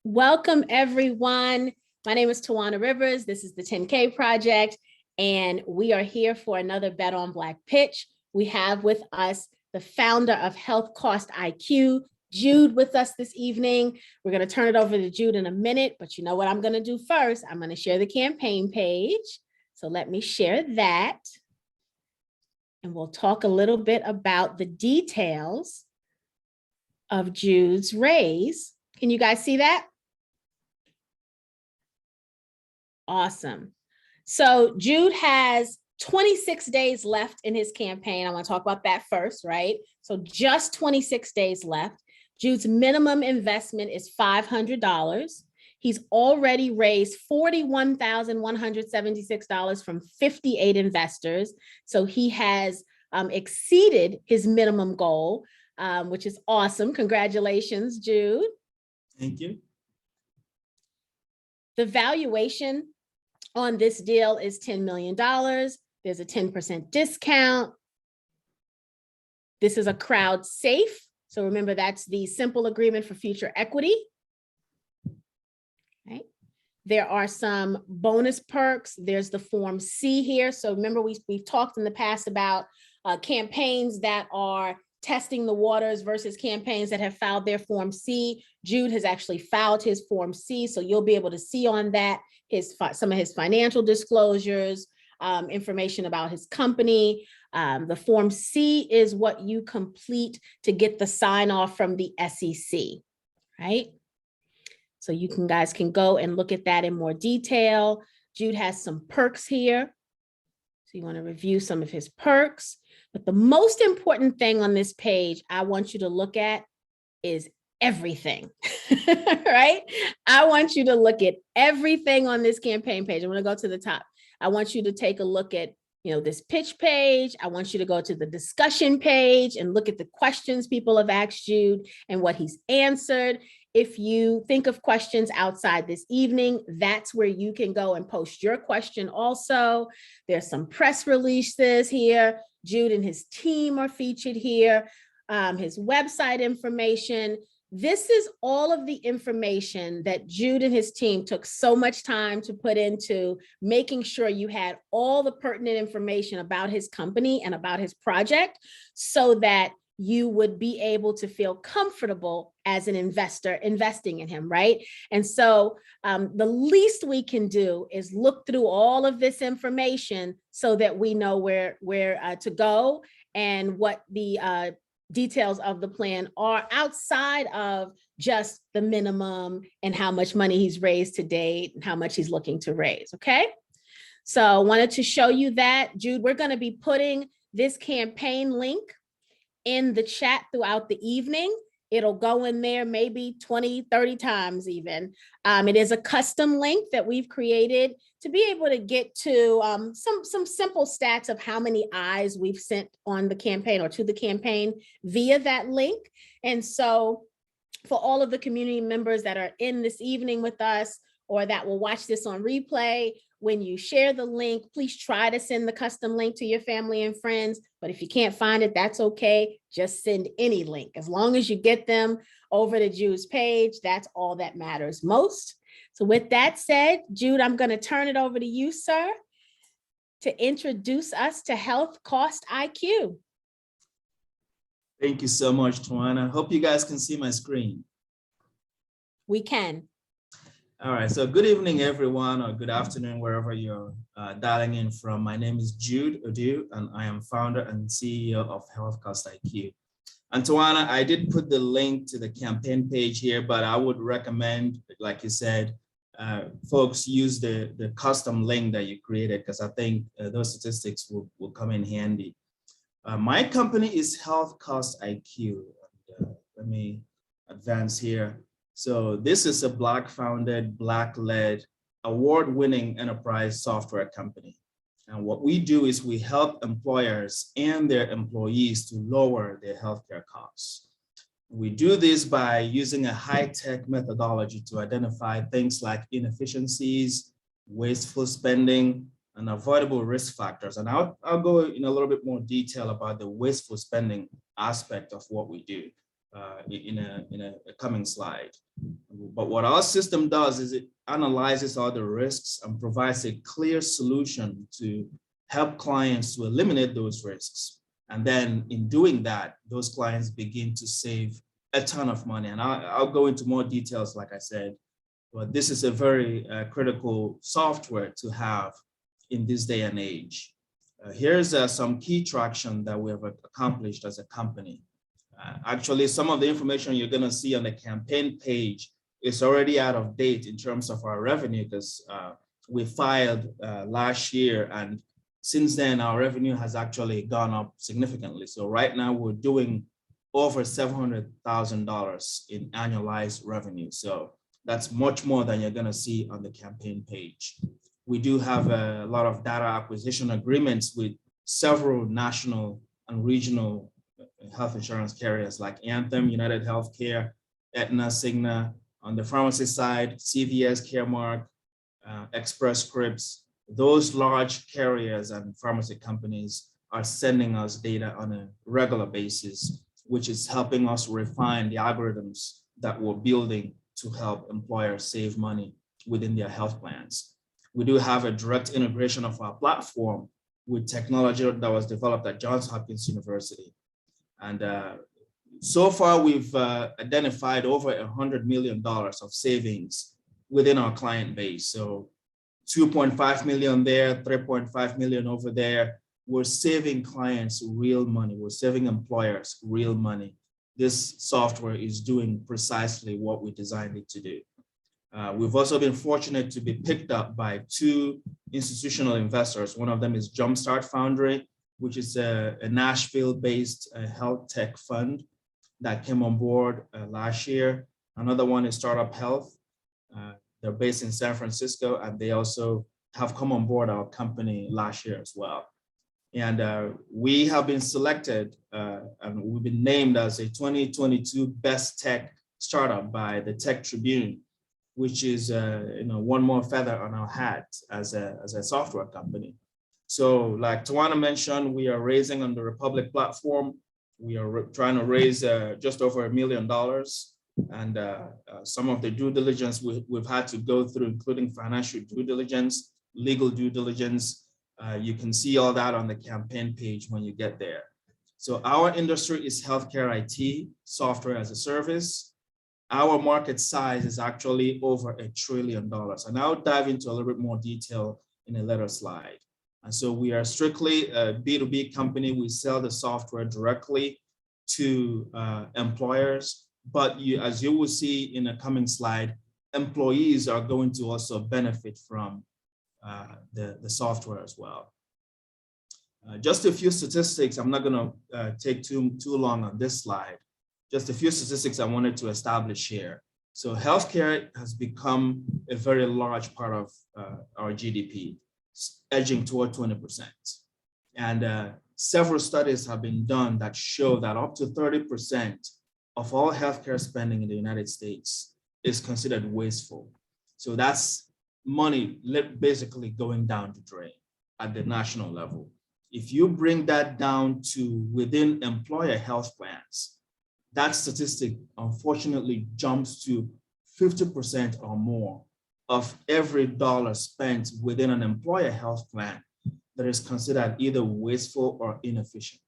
Welcome, everyone. My name is Tawana Rivers. This is the 10K Project, and we are here for another Bet on Black pitch. We have with us the founder of Health Cost IQ, Jude, with us this evening. We're going to turn it over to Jude in a minute, but you know what I'm going to do first? I'm going to share the campaign page. So let me share that, and we'll talk a little bit about the details of Jude's raise. Can you guys see that? Awesome. So Jude has 26 days left in his campaign. I want to talk about that first, right? So just 26 days left. Jude's minimum investment is $500. He's already raised $41,176 from 58 investors. So he has exceeded his minimum goal, which is awesome. Congratulations, Jude. Thank you. The valuation on this deal is $10 million. There's a 10% discount. This is a crowd safe. So remember, that's the simple agreement for future equity. Okay. There are some bonus perks. There's the Form C here. So remember, we've talked in the past about campaigns that are testing the waters versus campaigns that have filed their Form C. Jude has actually filed his Form C, so you'll be able to see on that some of his financial disclosures, information about his company. The Form C is what you complete to get the sign off from the SEC, right? So you guys can go and look at that in more detail. Jude has some perks here. So you want to review some of his perks. But the most important thing on this page I want you to look at is everything, right? I want you to look at everything on this campaign page. I'm going to go to the top. I want you to take a look at, this pitch page. I want you to go to the discussion page and look at the questions people have asked Jude and what he's answered. If you think of questions outside this evening, that's where you can go and post your question also. There's some press releases here. Jude and his team are featured here. His website information. This is all of the information that Jude and his team took so much time to put into making sure you had all the pertinent information about his company and about his project so that you would be able to feel comfortable as an investor investing in him, right? And so the least we can do is look through all of this information so that we know where to go and what the details of the plan are outside of just the minimum and how much money he's raised to date and how much he's looking to raise, okay? So I wanted to show you that. Jude, we're going to be putting this campaign link in the chat throughout the evening. It'll go in there maybe 20, 30 times even. It is a custom link that we've created to be able to get to some simple stats of how many eyes we've sent on the campaign or to the campaign via that link. And so for all of the community members that are in this evening with us or that will watch this on replay, when you share the link, please try to send the custom link to your family and friends. But if you can't find it, that's okay. Just send any link. As long as you get them over to Jude's page, that's all that matters most. So with that said, Jude, I'm going to turn it over to you, sir, to introduce us to Health Cost IQ. Thank you so much, Tawana. Hope you guys can see my screen. We can. All right, so good evening, everyone, or good afternoon, wherever you're dialing in from. My name is Jude Odu, and I am founder and CEO of Health Cost IQ. And Tawana, I did put the link to the campaign page here, but I would recommend, like you said, folks use the custom link that you created, because I think those statistics will come in handy. My company is Health Cost IQ. Let me advance here. So this is a Black-founded, Black-led, award-winning enterprise software company. And what we do is we help employers and their employees to lower their healthcare costs. We do this by using a high-tech methodology to identify things like inefficiencies, wasteful spending, and avoidable risk factors. And I'll go in a little bit more detail about the wasteful spending aspect of what we do in a coming slide. But what our system does is it analyzes all the risks and provides a clear solution to help clients to eliminate those risks. And then in doing that, those clients begin to save a ton of money. And I'll go into more details, like I said, but this is a very critical software to have in this day and age. Here's some key traction that we have accomplished as a company. Actually, some of the information you're going to see on the campaign page is already out of date in terms of our revenue, because we filed last year, and since then our revenue has actually gone up significantly. So right now we're doing over $700,000 in annualized revenue. So that's much more than you're going to see on the campaign page. We do have a lot of data acquisition agreements with several national and regional health insurance carriers like Anthem, United Healthcare, Aetna, Cigna. On the pharmacy side, CVS, Caremark, Express Scripts. Those large carriers and pharmacy companies are sending us data on a regular basis, which is helping us refine the algorithms that we're building to help employers save money within their health plans. We do have a direct integration of our platform with technology that was developed at Johns Hopkins University. And so far, we've identified over $100 million of savings within our client base. So 2.5 million there, 3.5 million over there. We're saving clients real money. We're saving employers real money. This software is doing precisely what we designed it to do. We've also been fortunate to be picked up by 2 institutional investors. One of them is Jumpstart Foundry, which is a Nashville-based health tech fund that came on board last year. Another one is Startup Health. They're based in San Francisco, and they also have come on board our company last year as well. And we have been selected and we've been named as a 2022 Best Tech Startup by the Tech Tribune, which is one more feather on our hat as a software company. So like Tawana mentioned, we are raising on the Republic platform. We are trying to raise just over $1 million. And some of the due diligence we've had to go through, including financial due diligence, legal due diligence. You can see all that on the campaign page when you get there. So our industry is healthcare IT, software as a service. Our market size is actually over $1 trillion. And I'll dive into a little bit more detail in a later slide. And so we are strictly a B2B company. We sell the software directly to employers. But as you will see in a coming slide, employees are going to also benefit from the software as well. Just a few statistics. I'm not going to take too long on this slide. Just a few statistics I wanted to establish here. So healthcare has become a very large part of our GDP, edging toward 20%. And several studies have been done that show that up to 30% of all healthcare spending in the United States is considered wasteful. So that's money basically going down the drain at the national level. If you bring that down to within employer health plans, that statistic unfortunately jumps to 50% or more of every dollar spent within an employer health plan that is considered either wasteful or inefficient.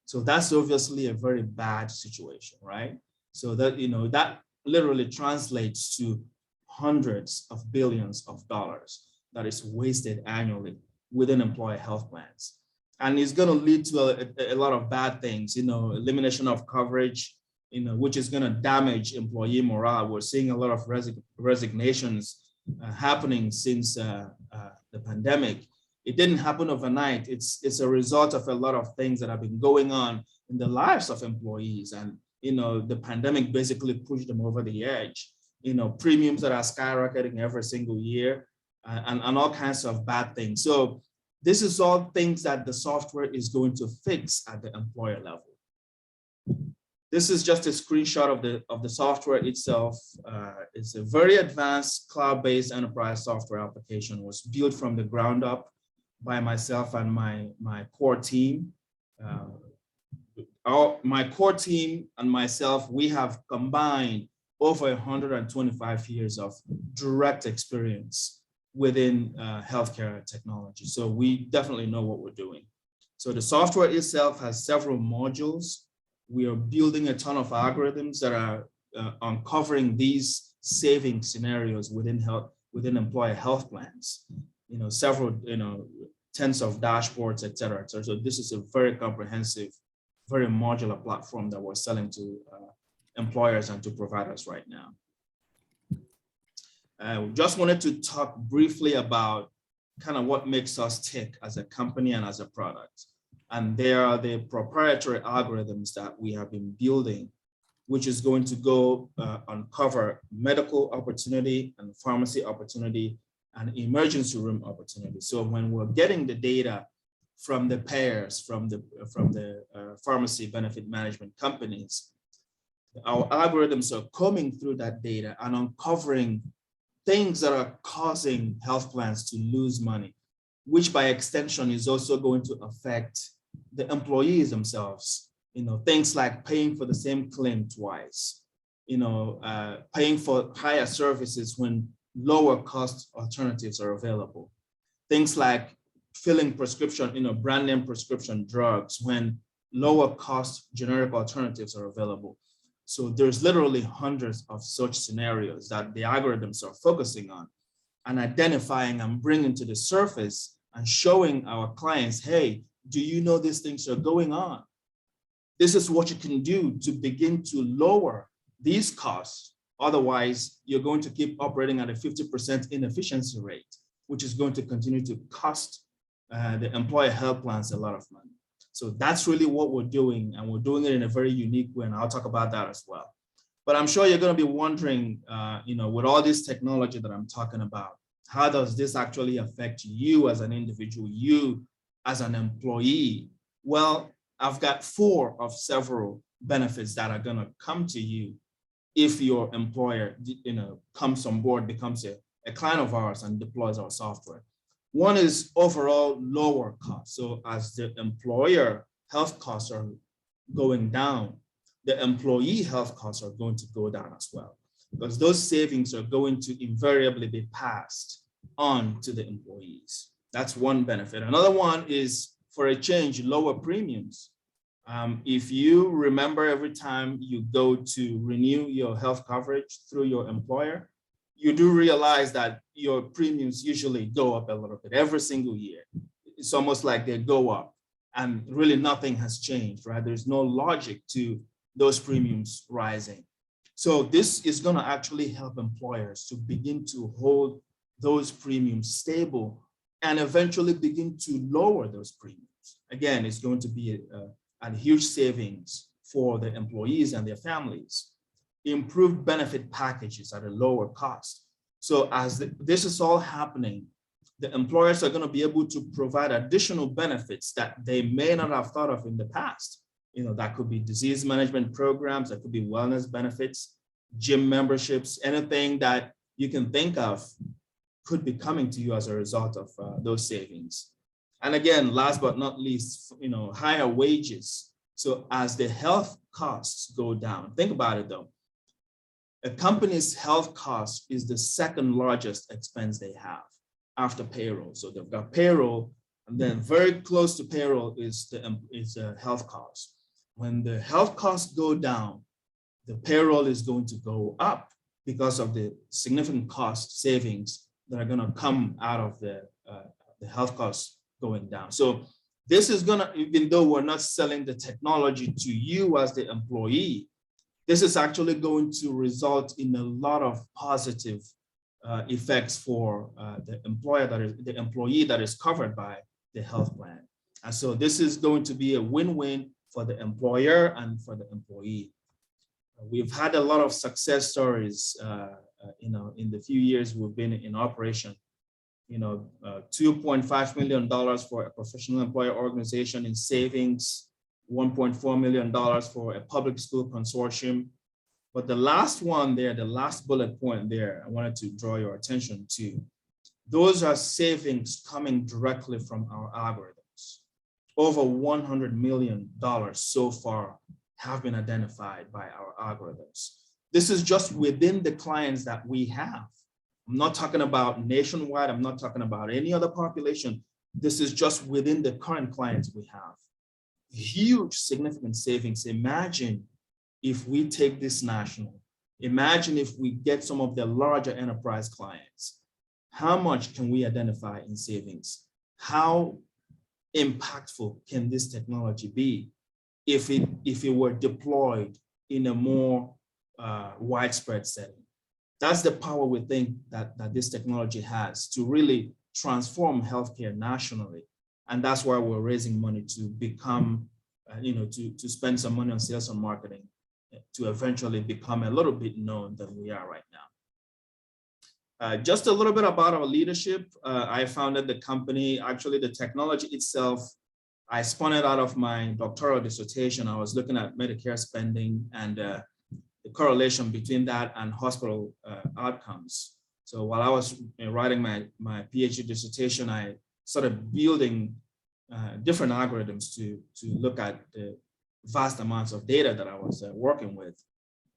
So that's obviously a very bad situation, right? So that, that literally translates to hundreds of billions of dollars that is wasted annually within employer health plans. And it's going to lead to a lot of bad things, elimination of coverage, which is going to damage employee morale. We're seeing a lot of resignations happening since the pandemic. It didn't happen overnight. It's a result of a lot of things that have been going on in the lives of employees. And, the pandemic basically pushed them over the edge. Premiums that are skyrocketing every single year and all kinds of bad things. So this is all things that the software is going to fix at the employer level. This is just a screenshot of the software itself. It's a very advanced cloud-based enterprise software application. It was built from the ground up by myself and my core team. My core team and myself, we have combined over 125 years of direct experience within healthcare technology. So we definitely know what we're doing. So the software itself has several modules. We are building a ton of algorithms that are uncovering these saving scenarios within employer health plans. Several, tens of dashboards, et cetera. So this is a very comprehensive, very modular platform that we're selling to employers and to providers right now. We just wanted to talk briefly about kind of what makes us tick as a company and as a product. And there are the proprietary algorithms that we have been building, which is going to go uncover medical opportunity and pharmacy opportunity and emergency room opportunity. So when we're getting the data from the payers, from the pharmacy benefit management companies, our algorithms are combing through that data and uncovering things that are causing health plans to lose money, which by extension is also going to affect the employees themselves. Things like paying for the same claim twice, paying for higher services when lower cost alternatives are available. Things like filling prescription, brand name prescription drugs when lower cost generic alternatives are available. So there's literally hundreds of such scenarios that the algorithms are focusing on and identifying and bringing to the surface and showing our clients, hey, do you know these things are going on? This is what you can do to begin to lower these costs. Otherwise, you're going to keep operating at a 50% inefficiency rate, which is going to continue to cost the employer health plans a lot of money. So that's really what we're doing, and we're doing it in a very unique way, and I'll talk about that as well. But I'm sure you're going to be wondering, with all this technology that I'm talking about, how does this actually affect you as an individual, you as an employee? Well, I've got 4 of several benefits that are going to come to you if your employer, comes on board, becomes a client of ours and deploys our software. One is overall lower costs. So as the employer health costs are going down, the employee health costs are going to go down as well, because those savings are going to invariably be passed on to the employees. That's one benefit. Another one is, for a change, lower premiums. If you remember, every time you go to renew your health coverage through your employer, you do realize that your premiums usually go up a little bit every single year. It's almost like they go up and really nothing has changed, right? There's no logic to those premiums rising. So this is going to actually help employers to begin to hold those premiums stable and eventually begin to lower those premiums. Again, it's going to be a huge savings for the employees and their families. Improved benefit packages at a lower cost. So as this is all happening, the employers are going to be able to provide additional benefits that they may not have thought of in the past. That could be disease management programs, that could be wellness benefits, gym memberships, anything that you can think of could be coming to you as a result of those savings. And again, last but not least, higher wages. So as the health costs go down, think about it though. A company's health cost is the second largest expense they have after payroll. So they've got payroll, and then very close to payroll is the health cost. When the health costs go down, the payroll is going to go up because of the significant cost savings that are going to come out of the health costs going down. So this is going to, even though we're not selling the technology to you as the employee, this is actually going to result in a lot of positive effects for the employee that is covered by the health plan. And so this is going to be a win-win for the employer and for the employee. We've had a lot of success stories, in the few years we've been in operation. $2.5 million for a professional employer organization in savings, $1.4 million for a public school consortium. But the last one there, the last bullet point there, I wanted to draw your attention to. Those are savings coming directly from our algorithms. Over $100 million so far have been identified by our algorithms. This is just within the clients that we have. I'm not talking about nationwide. I'm not talking about any other population. This is just within the current clients we have. Huge significant savings. Imagine if we take this national. Imagine if we get some of the larger enterprise clients. How much can we identify in savings? How impactful can this technology be if it were deployed in a more widespread setting? That's the power we think that this technology has to really transform healthcare nationally. And that's why we're raising money to become, to spend some money on sales and marketing to eventually become a little bit known than we are right now. Just a little bit about our leadership. I founded the company. Actually, the technology itself, I spun it out of my doctoral dissertation. I was looking at Medicare spending and the correlation between that and hospital outcomes. So while I was writing my PhD dissertation, I started building different algorithms to look at the vast amounts of data that I was working with.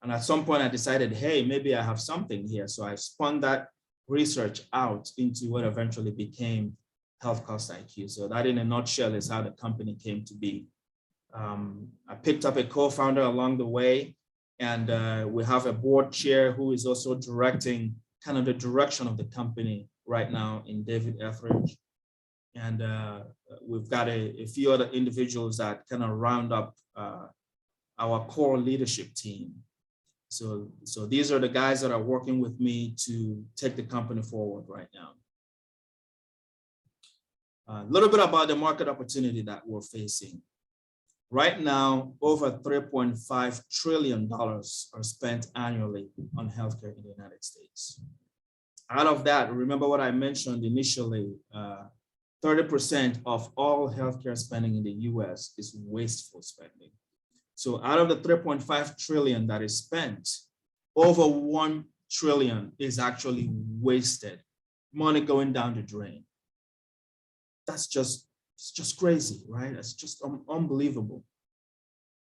And at some point I decided, hey, maybe I have something here. So I spun that research out into what eventually became Health Cost IQ. So that in a nutshell is how the company came to be. I picked up a co-founder along the way, and we have a board chair who is also directing kind of the direction of the company right now in David Etheridge. And we've got a few other individuals that kind of round up our core leadership team. So these are the guys that are working with me to take the company forward right now. A little bit about the market opportunity that we're facing. Right now, over $3.5 trillion are spent annually on healthcare in the United States. Out of that, remember what I mentioned initially, 30% of all healthcare spending in the US is wasteful spending. So out of the 3.5 trillion that is spent, over 1 trillion is actually wasted, money going down the drain. That's just, it's just crazy, right? It's just unbelievable.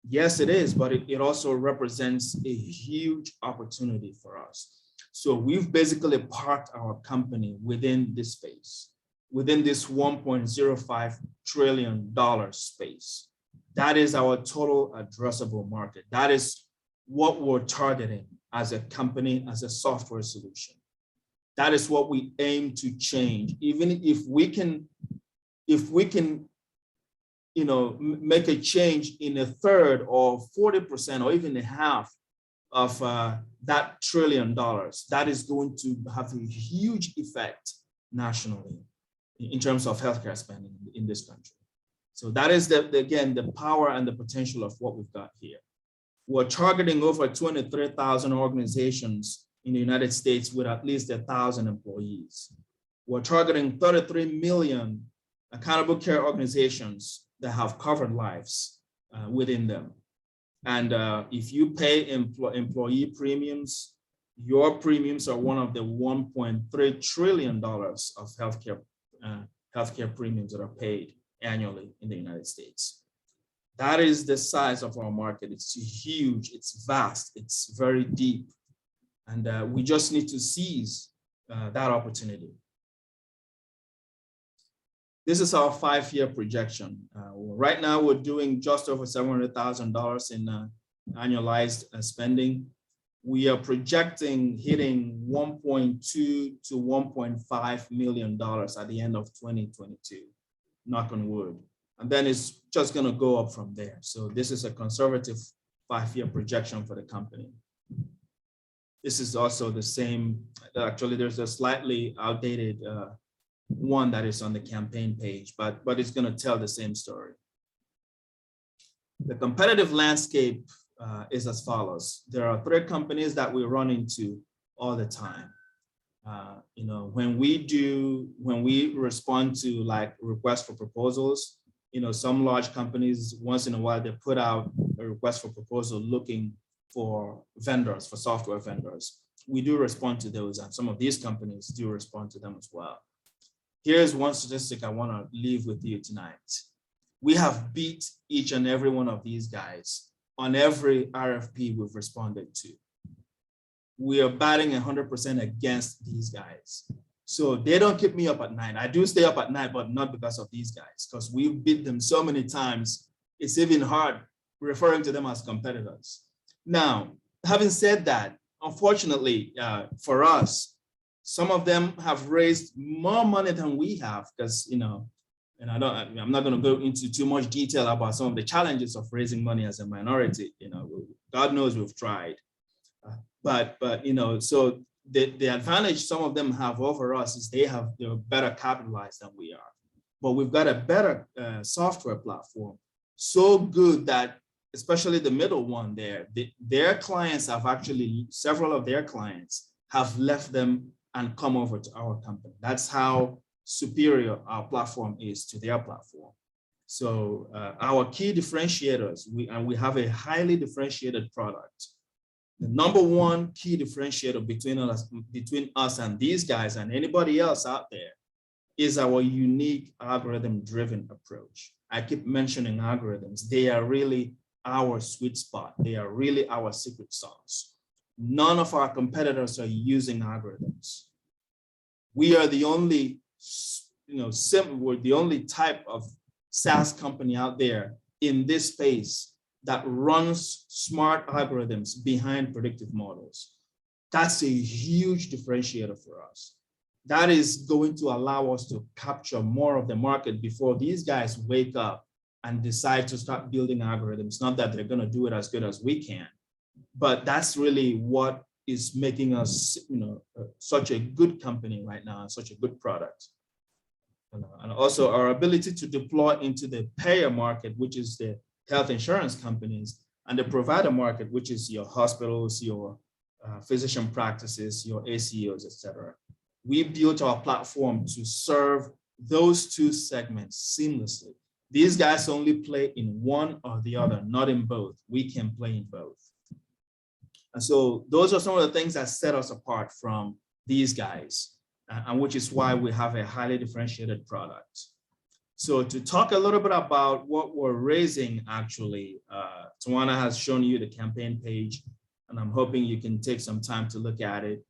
Yes, it is, but it also represents a huge opportunity for us. So we've basically parked our company within this space, within this $1.05 trillion space. That is our total addressable market. That is what we're targeting as a company, as a software solution. That is what we aim to change. Even if we can, make a change in a third or 40% or even a half of that $1 trillion, that is going to have a huge effect nationally in terms of healthcare spending in this country. So that is, again, the power and the potential of what we've got here. We're targeting over 23,000 organizations in the United States with at least 1,000 employees. We're targeting 33 million accountable care organizations that have covered lives within them. And if you pay employee premiums, your premiums are one of the $1.3 trillion of healthcare premiums that are paid annually in the United States. That is the size of our market. It's huge, it's vast, it's very deep. And we just need to seize that opportunity. This is our 5-year projection. Right now, we're doing just over $700,000 in annualized spending. We are projecting hitting $1.2 to $1.5 million at the end of 2022, knock on wood. And then it's just going to go up from there. So this is a conservative 5-year projection for the company. This is also the same. Actually, there's a slightly outdated one that is on the campaign page, but it's going to tell the same story. The competitive landscape is as follows. There are 3 companies that we run into all the time. When we respond to like requests for proposals, some large companies, once in a while, they put out a request for proposal looking for vendors, for software vendors. We do respond to those, and some of these companies do respond to them as well. Here's one statistic I want to leave with you tonight. We have beat each and every one of these guys on every RFP we've responded to. we are batting 100% against these guys. So they don't keep me up at night. I do stay up at night, but not because of these guys, because we've beat them so many times. It's even hard referring to them as competitors. Now, having said that, unfortunately for us, some of them have raised more money than we have, because, you know, and I'm not going to go into too much detail about some of the challenges of raising money as a minority. You know, God knows we've tried, but you know, so the advantage some of them have over us is they're better capitalized than we are, but we've got a better software platform, so good that especially the middle one there, their clients have actually, several of their clients have left them and come over to our company. That's how superior our platform is to their platform. So our key differentiators, we have a highly differentiated product. The number one key differentiator between us and these guys and anybody else out there is our unique algorithm-driven approach. I keep mentioning algorithms. They are really our sweet spot. They are really our secret sauce. None of our competitors are using algorithms. We are the only, we're the only type of SaaS company out there in this space that runs smart algorithms behind predictive models. That's a huge differentiator for us. That is going to allow us to capture more of the market before these guys wake up and decide to start building algorithms. Not that they're going to do it as good as we can, but that's really what is making us, such a good company right now and such a good product. And also our ability to deploy into the payer market, which is the health insurance companies, and the provider market, which is your hospitals, your physician practices, your ACOs, etc. We built our platform to serve those two segments seamlessly. These guys only play in one or the other, not in both. We can play in both. And so those are some of the things that set us apart from these guys, and which is why we have a highly differentiated product. So to talk a little bit about what we're raising, actually, Tawana has shown you the campaign page, and I'm hoping you can take some time to look at it.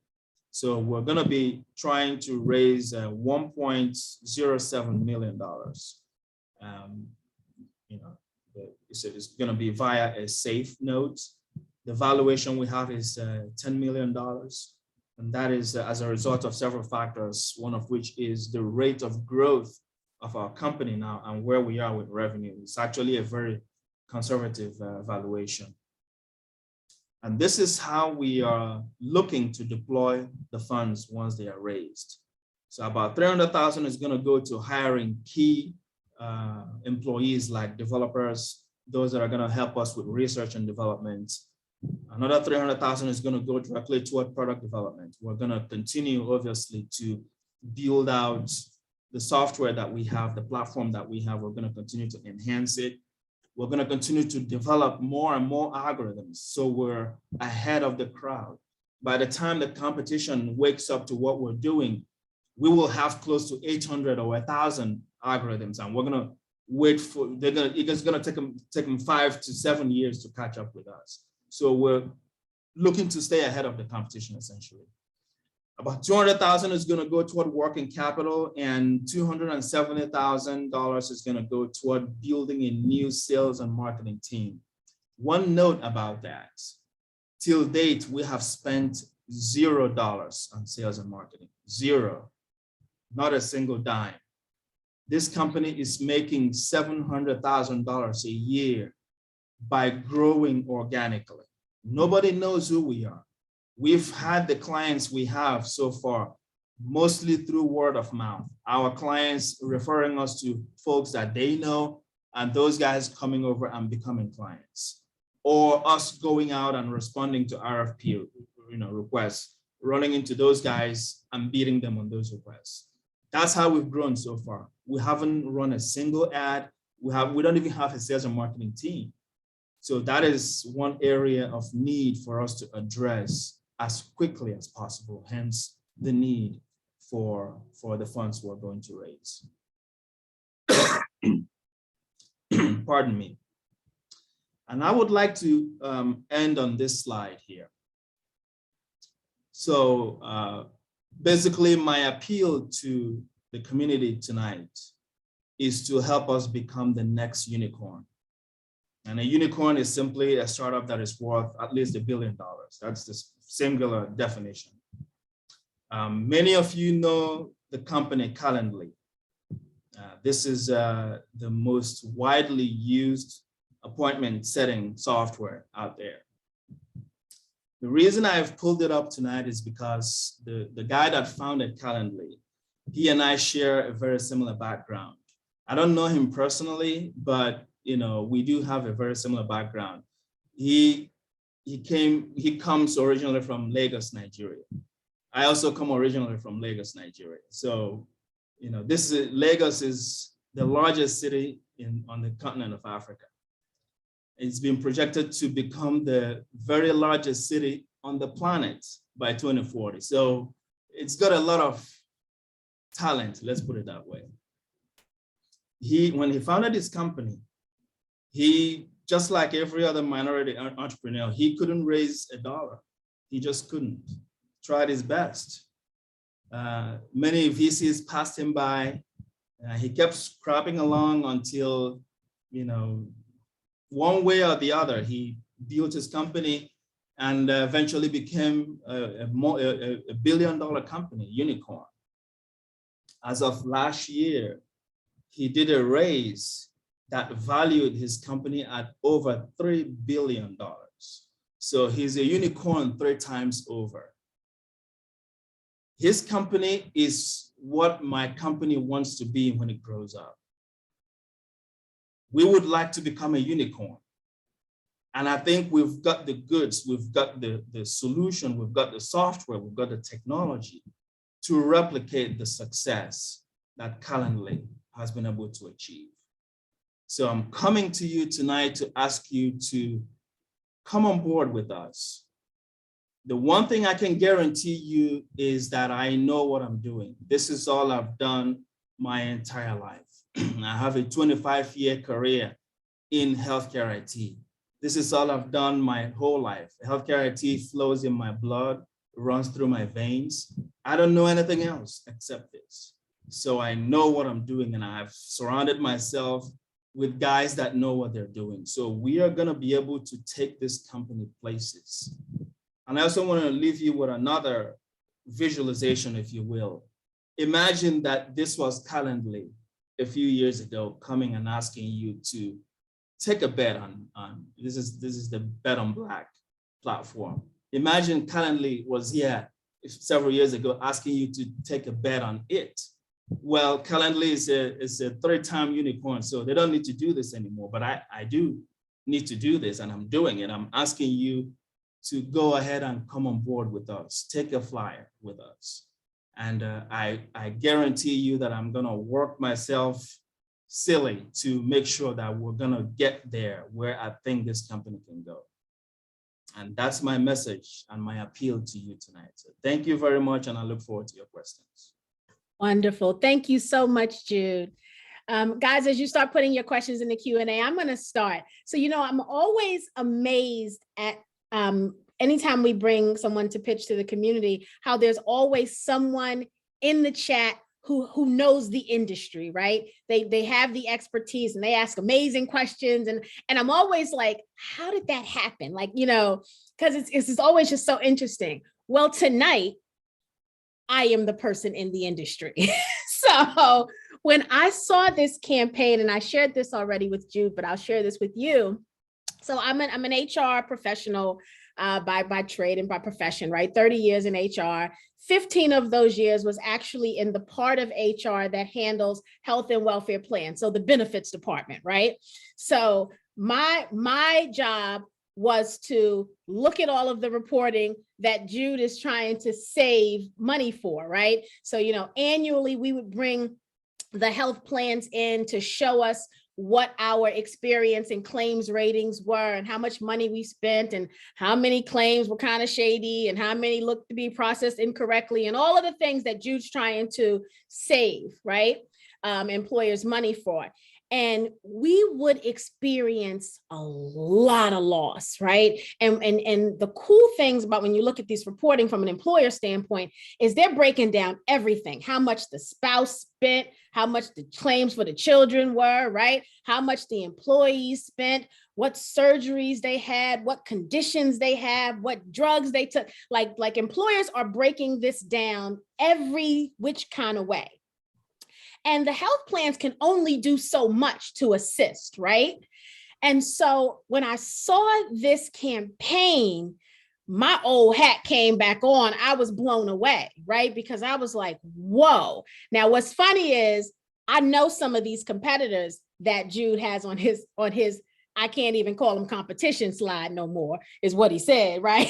So we're going to be trying to raise $1.07 million. It's going to be via a safe note. The valuation we have is $10 million. And that is as a result of several factors, one of which is the rate of growth of our company now and where we are with revenue. It's actually a very conservative valuation. And this is how we are looking to deploy the funds once they are raised. So about $300,000 is going to go to hiring key employees like developers, those that are going to help us with research and development. Another $300,000 is going to go directly toward product development. We're going to continue, obviously, to build out the software that we have, the platform that we have. We're going to continue to enhance it. We're going to continue to develop more and more algorithms, so we're ahead of the crowd. By the time the competition wakes up to what we're doing, we will have close to 800 or 1,000 algorithms, and we're going to wait for, it's going to take them 5 to 7 years to catch up with us. So we're looking to stay ahead of the competition, essentially. About $200,000 is going to go toward working capital, and $270,000 is going to go toward building a new sales and marketing team. One note about that, till date, we have spent $0 on sales and marketing, zero, not a single dime. This company is making $700,000 a year by growing organically. Nobody knows who we are. We've had the clients we have so far, mostly through word of mouth. Our clients referring us to folks that they know, and those guys coming over and becoming clients, or us going out and responding to RFP requests, running into those guys and beating them on those requests. That's how we've grown so far. We haven't run a single ad. We don't even have a sales and marketing team. So that is one area of need for us to address as quickly as possible, hence the need for the funds we're going to raise. Pardon me. And I would like to end on this slide here. So basically my appeal to the community tonight is to help us become the next unicorn. And a unicorn is simply a startup that is worth at least $1 billion. That's the singular definition. Many of you know the company Calendly. This is the most widely used appointment setting software out there. The reason I've pulled it up tonight is because the guy that founded Calendly, he and I share a very similar background. I don't know him personally, but we do have a very similar background. He comes originally from Lagos, Nigeria. I also come originally from Lagos, Nigeria. So, Lagos is the largest city on the continent of Africa. It's been projected to become the very largest city on the planet by 2040. So it's got a lot of talent, let's put it that way. When he founded his company, he, just like every other minority entrepreneur, he couldn't raise $1. He just couldn't. Tried his best. Many VCs passed him by. He kept scrapping along until, one way or the other, he built his company and eventually became a $1 billion company, unicorn. As of last year, he did a raise that valued his company at over $3 billion. So he's a unicorn 3 times over. His company is what my company wants to be when it grows up. We would like to become a unicorn. And I think we've got the goods, we've got the solution, we've got the software, we've got the technology to replicate the success that Calendly has been able to achieve. So I'm coming to you tonight to ask you to come on board with us. The one thing I can guarantee you is that I know what I'm doing. This is all I've done my entire life. I have a 25-year career in healthcare IT. This is all I've done my whole life. Healthcare IT flows in my blood, runs through my veins. I don't know anything else except this. So I know what I'm doing, and I've surrounded myself with guys that know what they're doing. So we are gonna be able to take this company places. And I also want to leave you with another visualization, if you will. Imagine that this was Calendly a few years ago coming and asking you to take a bet on this is the Bet on Black platform. Imagine Calendly was here several years ago asking you to take a bet on it. Well, Calendly is a 3-time unicorn, so they don't need to do this anymore, but I do need to do this, and I'm doing it. I'm asking you to go ahead and come on board with us, take a flyer with us. And I guarantee you that I'm gonna work myself silly to make sure that we're gonna get there where I think this company can go. And that's my message and my appeal to you tonight. So thank you very much, and I look forward to your questions. Wonderful. Thank you so much, Jude. Guys, as you start putting your questions in the Q&A, I'm gonna start. So, I'm always amazed at anytime we bring someone to pitch to the community, how there's always someone in the chat who knows the industry, right? They have the expertise and they ask amazing questions. And I'm always like, how did that happen? Like, because it's always just so interesting. Well, tonight, I am the person in the industry. So when I saw this campaign, and I shared this already with Jude, but I'll share this with you. So I'm an HR professional by trade and by profession, right? 30 years in HR. 15 of those years was actually in the part of HR that handles health and welfare plans. So the benefits department, right? So my job was to look at all of the reporting that Jude is trying to save money for, right? So, annually we would bring the health plans in to show us what our experience and claims ratings were and how much money we spent and how many claims were kind of shady and how many looked to be processed incorrectly and all of the things that Jude's trying to save, right? Employers money for. and we would experience a lot of loss, right? And the cool things about when you look at these reporting from an employer standpoint is they're breaking down everything, how much the spouse spent, how much the claims for the children were, right? How much the employees spent, what surgeries they had, what conditions they had, what drugs they took. Like employers are breaking this down every which kind of way. And the health plans can only do so much to assist, right? And so when I saw this campaign, my old hat came back on. I was blown away, right? Because I was like, whoa. Now, what's funny is I know some of these competitors that Jude has on his, I can't even call him competition slide no more, is what he said, right?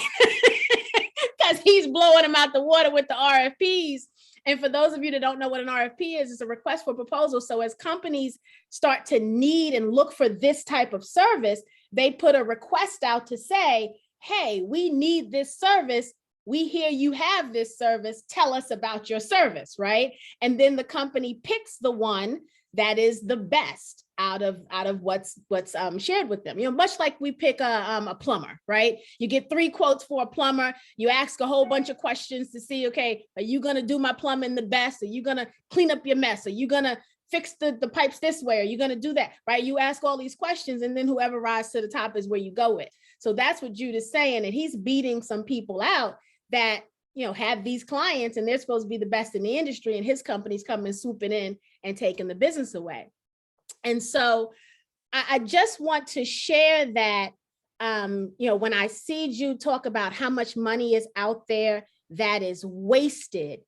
Because he's blowing them out the water with the RFPs. And for those of you that don't know what an RFP is, it's a request for proposal. So as companies start to need and look for this type of service, they put a request out to say, hey, we need this service. We hear you have this service. Tell us about your service, right? And then the company picks the one that is the best out of what's shared with them. You know, much like we pick a plumber, right? You get 3 quotes for a plumber. You ask a whole bunch of questions to see, okay, are you going to do my plumbing the best? Are you going to clean up your mess? Are you going to fix the pipes this way? Are you going to do that, right? You ask all these questions, and then whoever rises to the top is where you go with. So that's what Jude is saying, and he's beating some people out that, you know, have these clients, and they're supposed to be the best in the industry, and his company's coming swooping in and taking the business away. And so I just want to share that, you know, when I see Jude talk about how much money is out there that is wasted,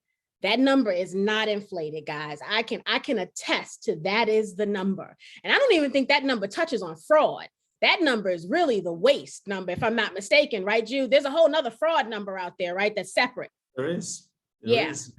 that number is not inflated, guys. I can attest to that is the number. And I don't even think that number touches on fraud. That number is really the waste number, if I'm not mistaken, right, Jude? There's a whole nother fraud number out there, right? That's separate. There is. There is.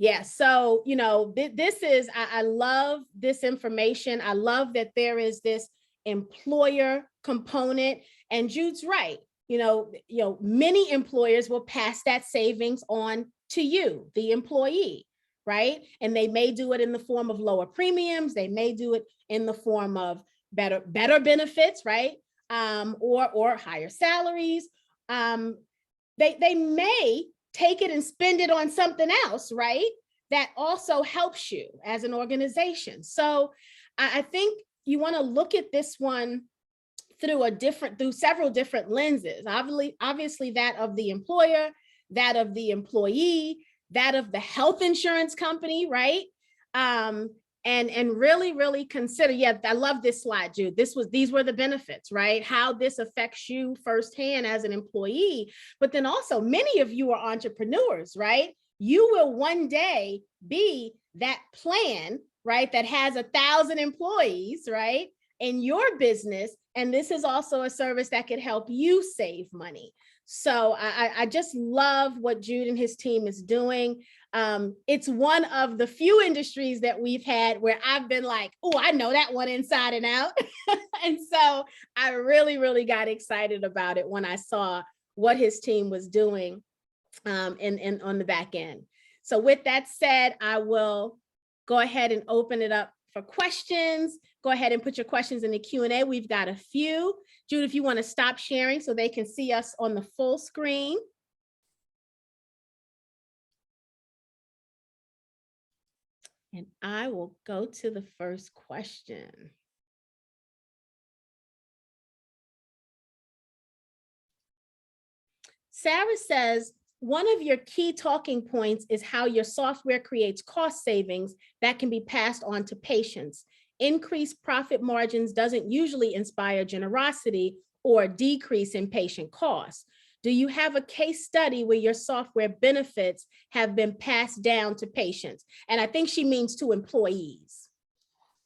Yeah, so, you know, this is, I love this information. I love that there is this employer component, and Jude's right. You know, many employers will pass that savings on to you, the employee, right? And they may do it in the form of lower premiums. They may do it in the form of better benefits, right? Or higher salaries. They may take it and spend it on something else, right? That also helps you as an organization. So I think you want to look at this one through several different lenses. Obviously that of the employer, that of the employee, that of the health insurance company, right? And really consider, yeah, I love this slide, Jude. These were the benefits, right? How this affects you firsthand as an employee, but then also many of you are entrepreneurs, right? You will one day be that plan, right? That has 1,000 employees, right? In your business. And this is also a service that could help you save money. So I just love what Jude and his team is doing. It's one of the few industries that we've had where I've been like, oh, I know that one inside and out. And so I really got excited about it when I saw what his team was doing and on the back end. So with that said, I will go ahead and open it up for questions. Go ahead and put your questions in the Q&A. We've got a few. Jude, if you want to stop sharing so they can see us on the full screen. And I will go to the first question. Sarah says, one of your key talking points is how your software creates cost savings that can be passed on to patients. Increased profit margins doesn't usually inspire generosity or a decrease in patient costs. Do you have a case study where your software benefits have been passed down to patients? And I think she means to employees.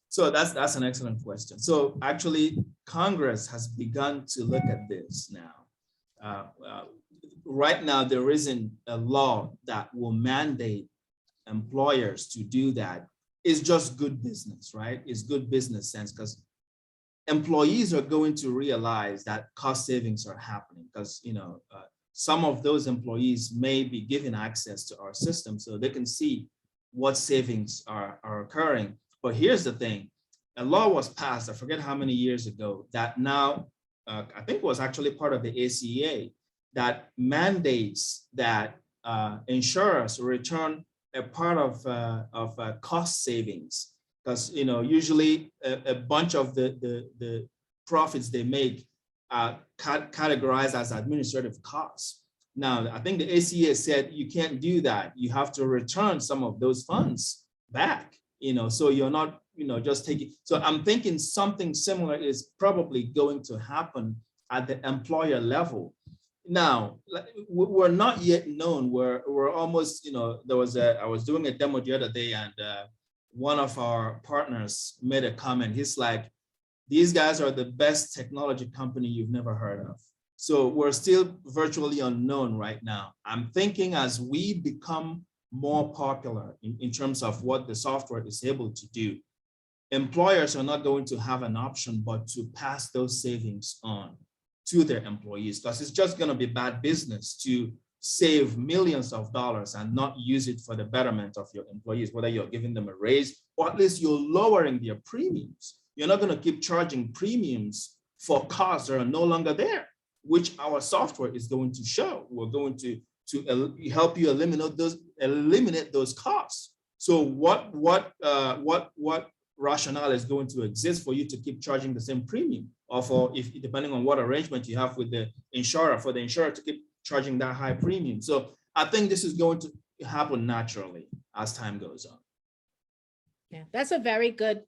So that's an excellent question. So actually, Congress has begun to look at this now. Right now, there isn't a law that will mandate employers to do that. It's just good business, right? It's good business sense because employees are going to realize that cost savings are happening because, you know, some of those employees may be given access to our system so they can see what savings are occurring. But here's the thing, a law was passed, I forget how many years ago, that now, I think it was actually part of the ACA, that mandates that insurers return a part of cost savings, because usually a bunch of the profits they make are categorized as administrative costs. Now, I think the ACA said you can't do that. You have to return some of those funds back, so you're not, just taking. So I'm thinking something similar is probably going to happen at the employer level. Now, we're not yet known. We're almost, I was doing a demo the other day, and one of our partners made a comment. He's like, these guys are the best technology company you've never heard of. So we're still virtually unknown right now. I'm thinking as we become more popular in terms of what the software is able to do, employers are not going to have an option but to pass those savings on to their employees, because it's just going to be bad business to save millions of dollars and not use it for the betterment of your employees, whether you're giving them a raise or at least you're lowering their premiums. You're not going to keep charging premiums for costs that are no longer there, which our software is going to show. We're going to help you eliminate those costs. So what rationale is going to exist for you to keep charging the same premium, or for, if depending on what arrangement you have with the insurer, for the insurer to keep charging that high premium? So I think this is going to happen naturally as time goes on. Yeah, that's a very good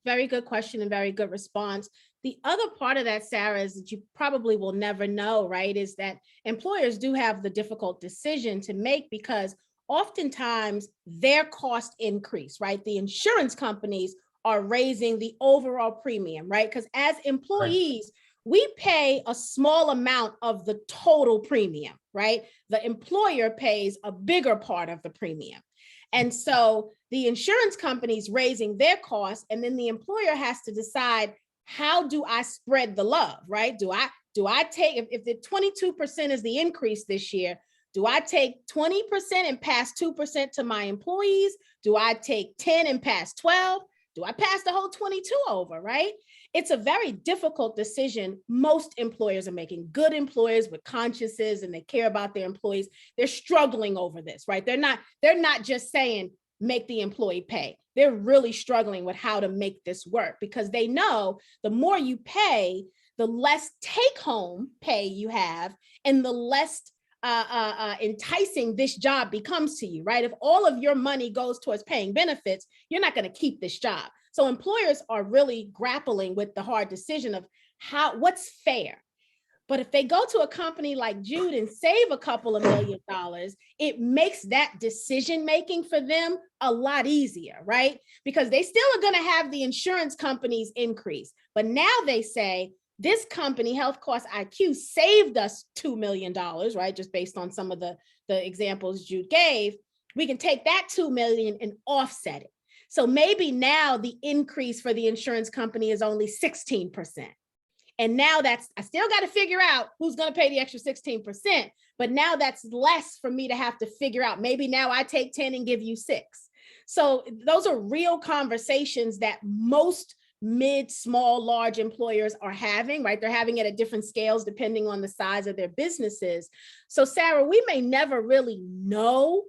question and very good response. The other part of that, Sarah, is that you probably will never know, right, is that employers do have the difficult decision to make, because oftentimes their cost increase, right? The insurance companies are raising the overall premium, right? Because as employees, we pay a small amount of the total premium, right? The employer pays a bigger part of the premium. And so the insurance company's raising their costs, and then the employer has to decide, how do I spread the love, right? Do I take, if the 22% is the increase this year, do I take 20% and pass 2% to my employees? Do I take 10 and pass 12? Do I pass the whole 22 over, right? It's a very difficult decision most employers are making. Good employers with consciences and they care about their employees, they're struggling over this, right? They're not just saying, make the employee pay. They're really struggling with how to make this work, because they know the more you pay, the less take-home pay you have, and the less enticing this job becomes to you, right? If all of your money goes towards paying benefits, you're not going to keep this job. So employers are really grappling with the hard decision of what's fair. But if they go to a company like Jude and save a couple of $1 million, it makes that decision-making for them a lot easier, right? Because they still are going to have the insurance companies increase. But now they say, this company, Health Cost IQ, saved us $2 million, right? Just based on some of the examples Jude gave. We can take that $2 million and offset it. So maybe now the increase for the insurance company is only 16%. And now I still got to figure out who's going to pay the extra 16%, but now that's less for me to have to figure out. Maybe now I take 10 and give you 6. So those are real conversations that most mid, small, large employers are having, right? They're having it at different scales depending on the size of their businesses. So Sarah, we may never really know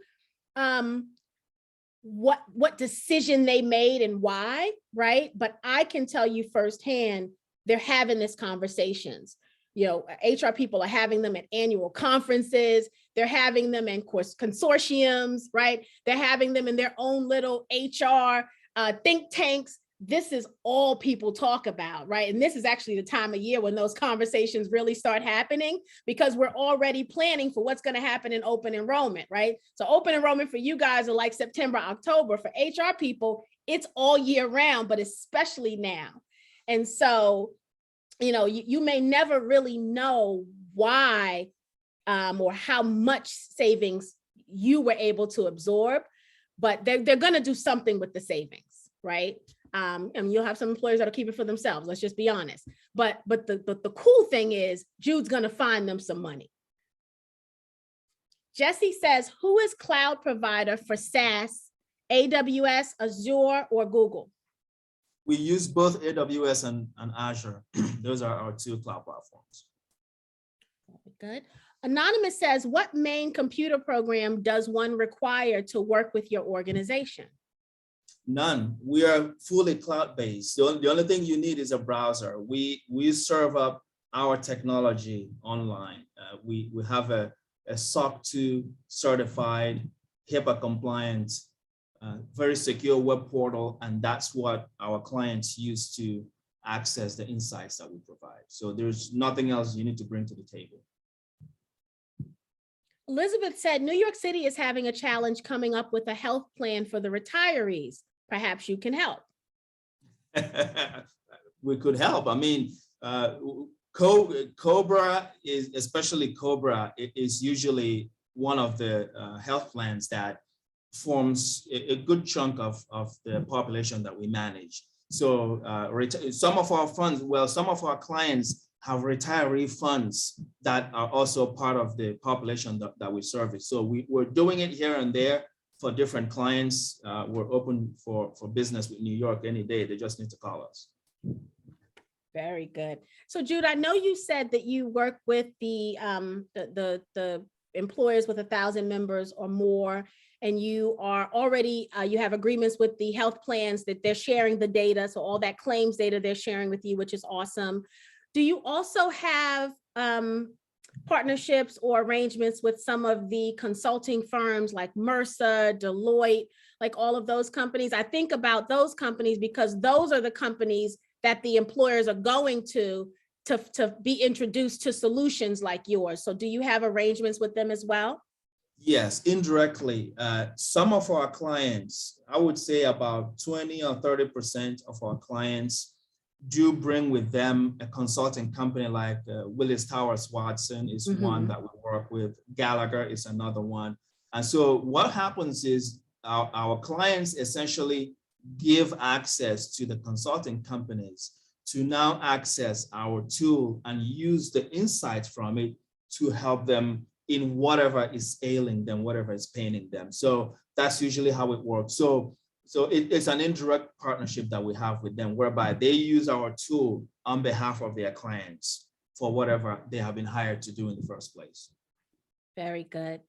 what decision they made and why, right? But I can tell you firsthand, they're having these conversations. HR people are having them at annual conferences. They're having them in consortiums, right? They're having them in their own little HR think tanks. This is all people talk about, right? And this is actually the time of year when those conversations really start happening, because we're already planning for what's going to happen in open enrollment, right? So open enrollment for you guys are like September, October. For HR people, it's all year round, but especially now. And so, you may never really know why or how much savings you were able to absorb, but they're going to do something with the savings, right? And you'll have some employers that'll keep it for themselves. Let's just be honest. But the cool thing is Jude's going to find them some money. Jesse says, who is cloud provider for SaaS, AWS, Azure, or Google? We use both AWS and Azure. Those are our two cloud platforms. Good. Anonymous says, what main computer program does one require to work with your organization? None. We are fully cloud-based. The only thing you need is a browser. We serve up our technology online. We have a SOC 2 certified, HIPAA compliant, very secure web portal, and that's what our clients use to access the insights that we provide. So there's nothing else you need to bring to the table. Elizabeth said, New York City is having a challenge coming up with a health plan for the retirees. Perhaps you can help. We could help. I mean, COBRA is, especially COBRA, it is usually one of the health plans that forms a good chunk of the population that we manage. So some of our funds, well, some of our clients have retiree funds that are also part of the population that we service. So we're doing it here and there for different clients. We're open for business with New York any day. They just need to call us. Very good. So Jude, I know you said that you work with the employers with 1,000 members or more, and you are already, you have agreements with the health plans that they're sharing the data. So all that claims data they're sharing with you, which is awesome. Do you also have partnerships or arrangements with some of the consulting firms like Mercer, Deloitte, like all of those companies? I think about those companies because those are the companies that the employers are going to be introduced to solutions like yours. So do you have arrangements with them as well? Yes, indirectly. Some of our clients, I would say about 20 or 30% of our clients do bring with them a consulting company like Willis Towers Watson is one that we work with. Gallagher is another one. And so what happens is our clients essentially give access to the consulting companies to now access our tool and use the insights from it to help them in whatever is ailing them, whatever is paining them. So that's usually how it works. So it's an indirect partnership that we have with them, whereby they use our tool on behalf of their clients for whatever they have been hired to do in the first place. Very good.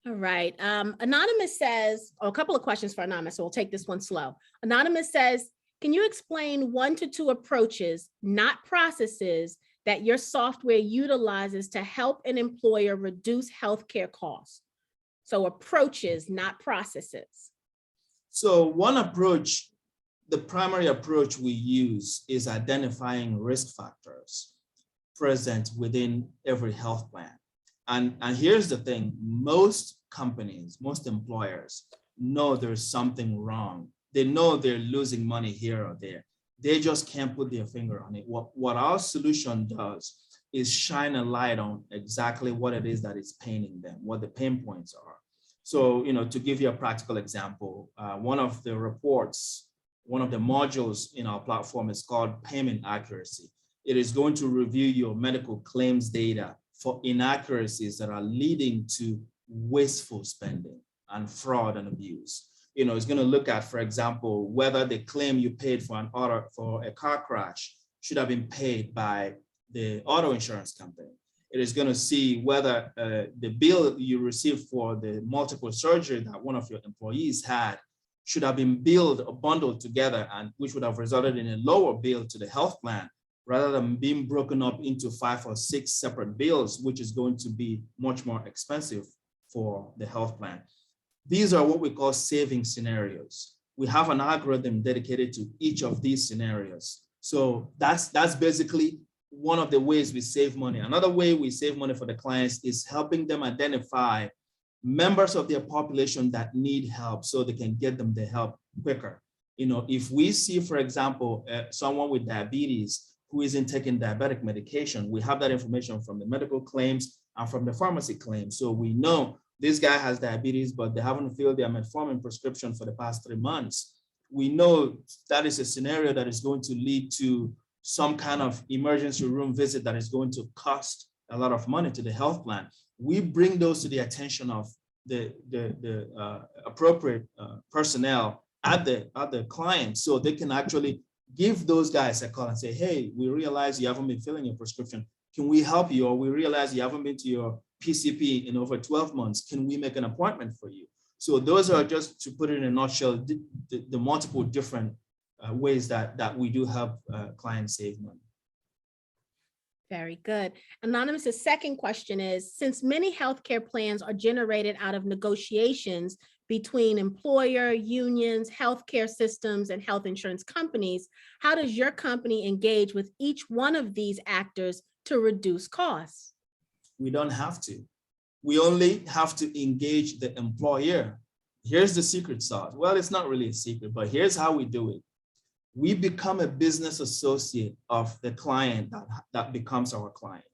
All right. Anonymous says, a couple of questions for Anonymous, so we'll take this one slow. Anonymous says, can you explain 1 to 2 approaches, not processes, that your software utilizes to help an employer reduce healthcare costs? So approaches, not processes. So one approach, the primary approach we use is identifying risk factors present within every health plan. And here's the thing, most companies, most employers know there's something wrong. They know they're losing money here or there. They just can't put their finger on it. What our solution does is shine a light on exactly what it is that is paining them, what the pain points are. So, to give you a practical example, one of the reports, one of the modules in our platform is called payment accuracy. It is going to review your medical claims data for inaccuracies that are leading to wasteful spending and fraud and abuse. It's going to look at, for example, whether the claim you paid for a car crash should have been paid by the auto insurance company. It is going to see whether the bill you received for the multiple surgery that one of your employees had should have been billed or bundled together, and which would have resulted in a lower bill to the health plan, rather than being broken up into 5 or 6 separate bills, which is going to be much more expensive for the health plan. These are what we call saving scenarios. We have an algorithm dedicated to each of these scenarios. So that's basically one of the ways we save money. Another way we save money for the clients is helping them identify members of their population that need help so they can get them the help quicker. If we see, for example, someone with diabetes who isn't taking diabetic medication, we have that information from the medical claims and from the pharmacy claims. So we know this guy has diabetes, but they haven't filled their metformin prescription for the past 3 months. We know that is a scenario that is going to lead to some kind of emergency room visit that is going to cost a lot of money to the health plan. We bring those to the attention of the appropriate personnel at the client, so they can actually give those guys a call and say, hey, we realize you haven't been filling your prescription. Can we help you? Or we realize you haven't been to your PCP in over 12 months. Can we make an appointment for you? So those are, just to put it in a nutshell, the multiple different ways that we do help clients save money. Very good. Anonymous's second question is, since many healthcare plans are generated out of negotiations between employer, unions, healthcare systems, and health insurance companies, how does your company engage with each one of these actors to reduce costs? We don't have to. We only have to engage the employer. Here's the secret sauce. Well, it's not really a secret, but here's how we do it. We become a business associate of the client that becomes our client.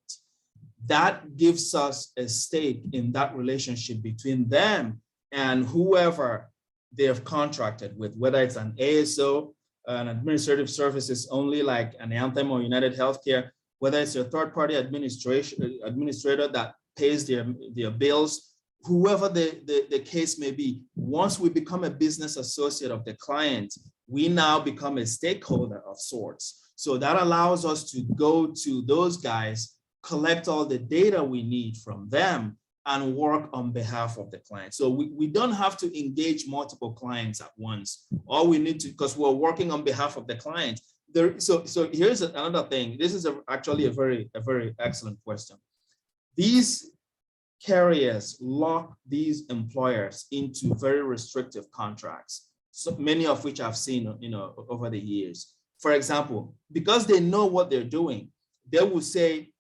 That gives us a stake in that relationship between them and whoever they have contracted with, whether it's an ASO, an administrative services only like an Anthem or United Healthcare, whether it's a third-party administrator that pays their bills, whoever the case may be. Once we become a business associate of the client, we now become a stakeholder of sorts. So that allows us to go to those guys, collect all the data we need from them, and work on behalf of the client. So we don't have to engage multiple clients at once. All we need to, because we're working on behalf of the client. So here's another thing. This is actually a very excellent question. These carriers lock these employers into very restrictive contracts, so many of which I've seen, over the years. For example, because they know what they're doing, they will say,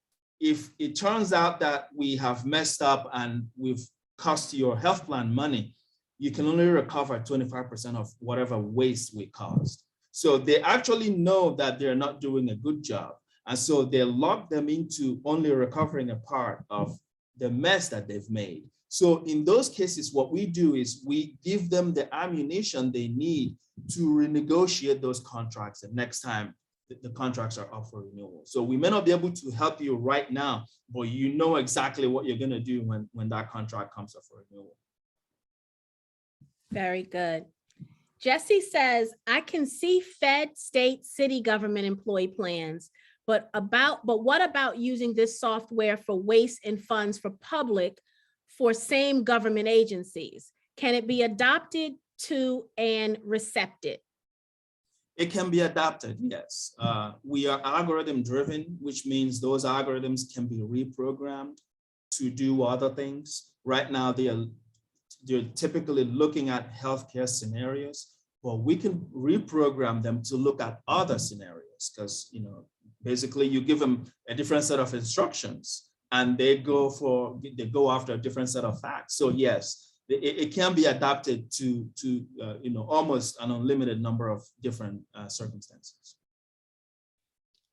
if it turns out that we have messed up and we've cost your health plan money, you can only recover 25% of whatever waste we caused. So they actually know that they're not doing a good job. And so they lock them into only recovering a part of the mess that they've made. So in those cases, what we do is we give them the ammunition they need to renegotiate those contracts the next time the contracts are up for renewal. So we may not be able to help you right now, but you know exactly what you're going to do when that contract comes up for renewal. Very good. Jesse says, I can see Fed, state, city government employee plans, but what about using this software for waste and funds for public for same government agencies? Can it be adopted to and recepted? It can be adapted, yes. We are algorithm driven, which means those algorithms can be reprogrammed to do other things. Right now, they're typically looking at healthcare scenarios, but we can reprogram them to look at other scenarios because, basically you give them a different set of instructions and they go after a different set of facts. So yes, it can be adapted to almost an unlimited number of different circumstances.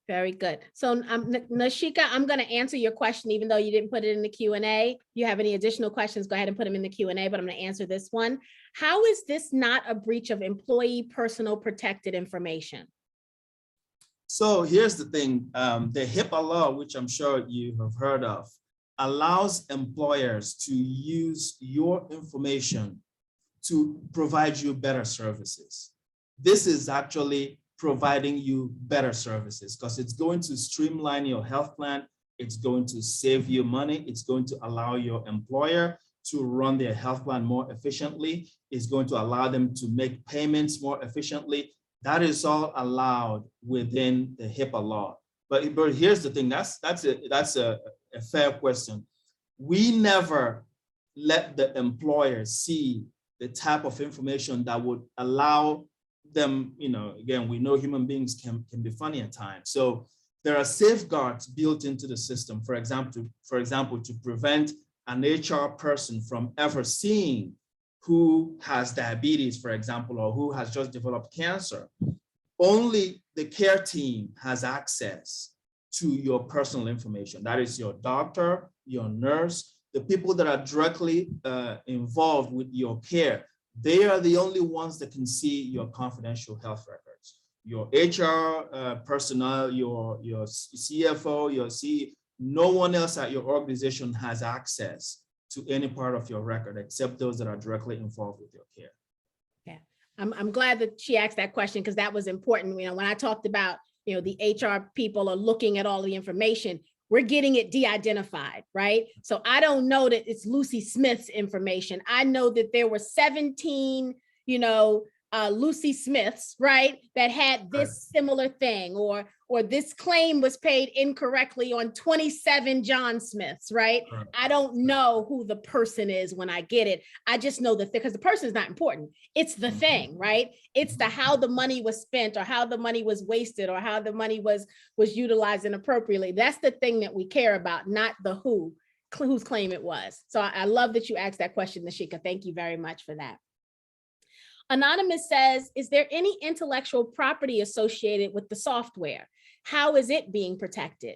Very good. So Nashika, I'm going to answer your question, even though you didn't put it in the Q&A. If you have any additional questions, go ahead and put them in the Q&A, but I'm going to answer this one. How is this not a breach of employee personal protected information? So here's the thing, the HIPAA law, which I'm sure you have heard of, allows employers to use your information to provide you better services. This is actually providing you better services because it's going to streamline your health plan. It's going to save you money. It's going to allow your employer to run their health plan more efficiently. It's going to allow them to make payments more efficiently. That is all allowed within the HIPAA law. But here's the thing, that's a fair question. We never let the employer see the type of information that would allow them, again, we know human beings can be funny at times. So there are safeguards built into the system, for example, to prevent an HR person from ever seeing who has diabetes, for example, or who has just developed cancer. Only the care team has access to your personal information. That is your doctor, your nurse, the people that are directly involved with your care. They are the only ones that can see your confidential health records. Your HR personnel, your CFO, your CEO, no one else at your organization has access to any part of your record except those that are directly involved with your care. Yeah. I'm glad that she asked that question because that was important. You know, when I talked about, you know, the HR people are looking at all the information, we're getting it de-identified, right? So I don't know that it's Lucy Smith's information. I know that there were 17, you know, Lucy Smiths, right, that had this similar thing, or this claim was paid incorrectly on 27 John Smiths, right? I don't know who the person is when I get it. I just know that because the person is not important. It's the thing, right? It's the how the money was spent or how the money was wasted or how the money was utilized inappropriately. That's the thing that we care about, not the whose claim it was. So I love that you asked that question, Nashika. Thank you very much for that. Anonymous says, is there any intellectual property associated with the software? How is it being protected?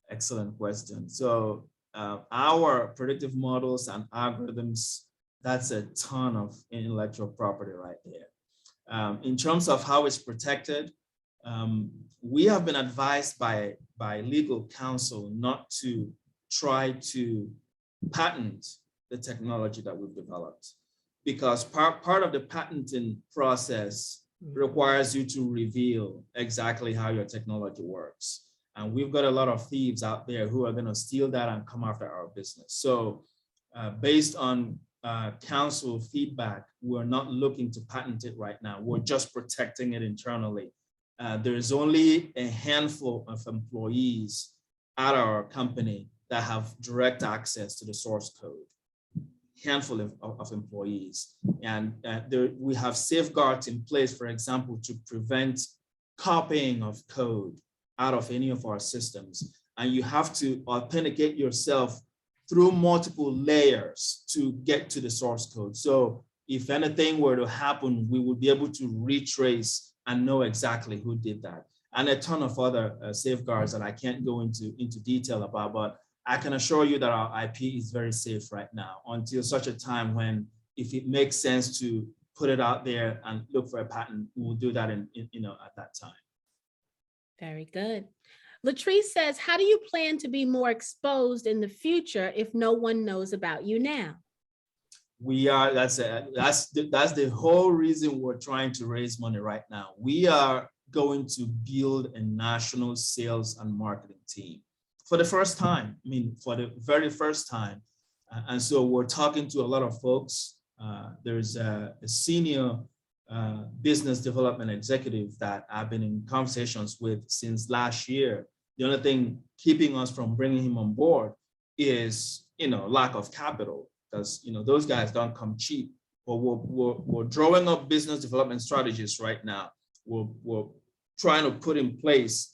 Excellent question. So our predictive models and algorithms, that's a ton of intellectual property right there. In terms of how it's protected, we have been advised by legal counsel not to try to patent the technology that we've developed, because part of the patenting process requires you to reveal exactly how your technology works. And we've got a lot of thieves out there who are going to steal that and come after our business. So based on counsel feedback, we're not looking to patent it right now. We're just protecting it internally. There's only a handful of employees at our company that have direct access to the source code. Handful of employees, and we have safeguards in place, for example, to prevent copying of code out of any of our systems. And you have to authenticate yourself through multiple layers to get to the source code. So if anything were to happen, we would be able to retrace and know exactly who did that. And a ton of other safeguards that I can't go into detail about, but I can assure you that our IP is very safe right now until such a time when, if it makes sense to put it out there and look for a patent, we'll do that at that time. Very good. Latrice says, how do you plan to be more exposed in the future if no one knows about you now? We are, that's the whole reason we're trying to raise money right now. We are going to build a national sales and marketing team. For the first time, for the very first time. And so we're talking to a lot of folks. There's a senior business development executive that I've been in conversations with since last year. The only thing keeping us from bringing him on board is, lack of capital, because, those guys don't come cheap. But we're drawing up business development strategies right now. We're trying to put in place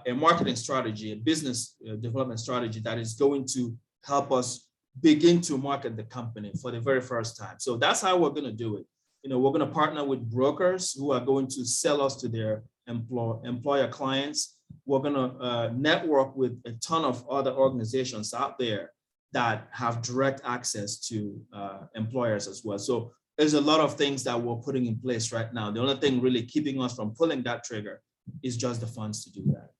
a marketing strategy, a business development strategy that is going to help us begin to market the company for the very first time. So that's how we're going to do it. We're going to partner with brokers who are going to sell us to their employer clients. We're going to network with a ton of other organizations out there that have direct access to employers as well. So there's a lot of things that we're putting in place right now. The only thing really keeping us from pulling that trigger is just the funds to do that.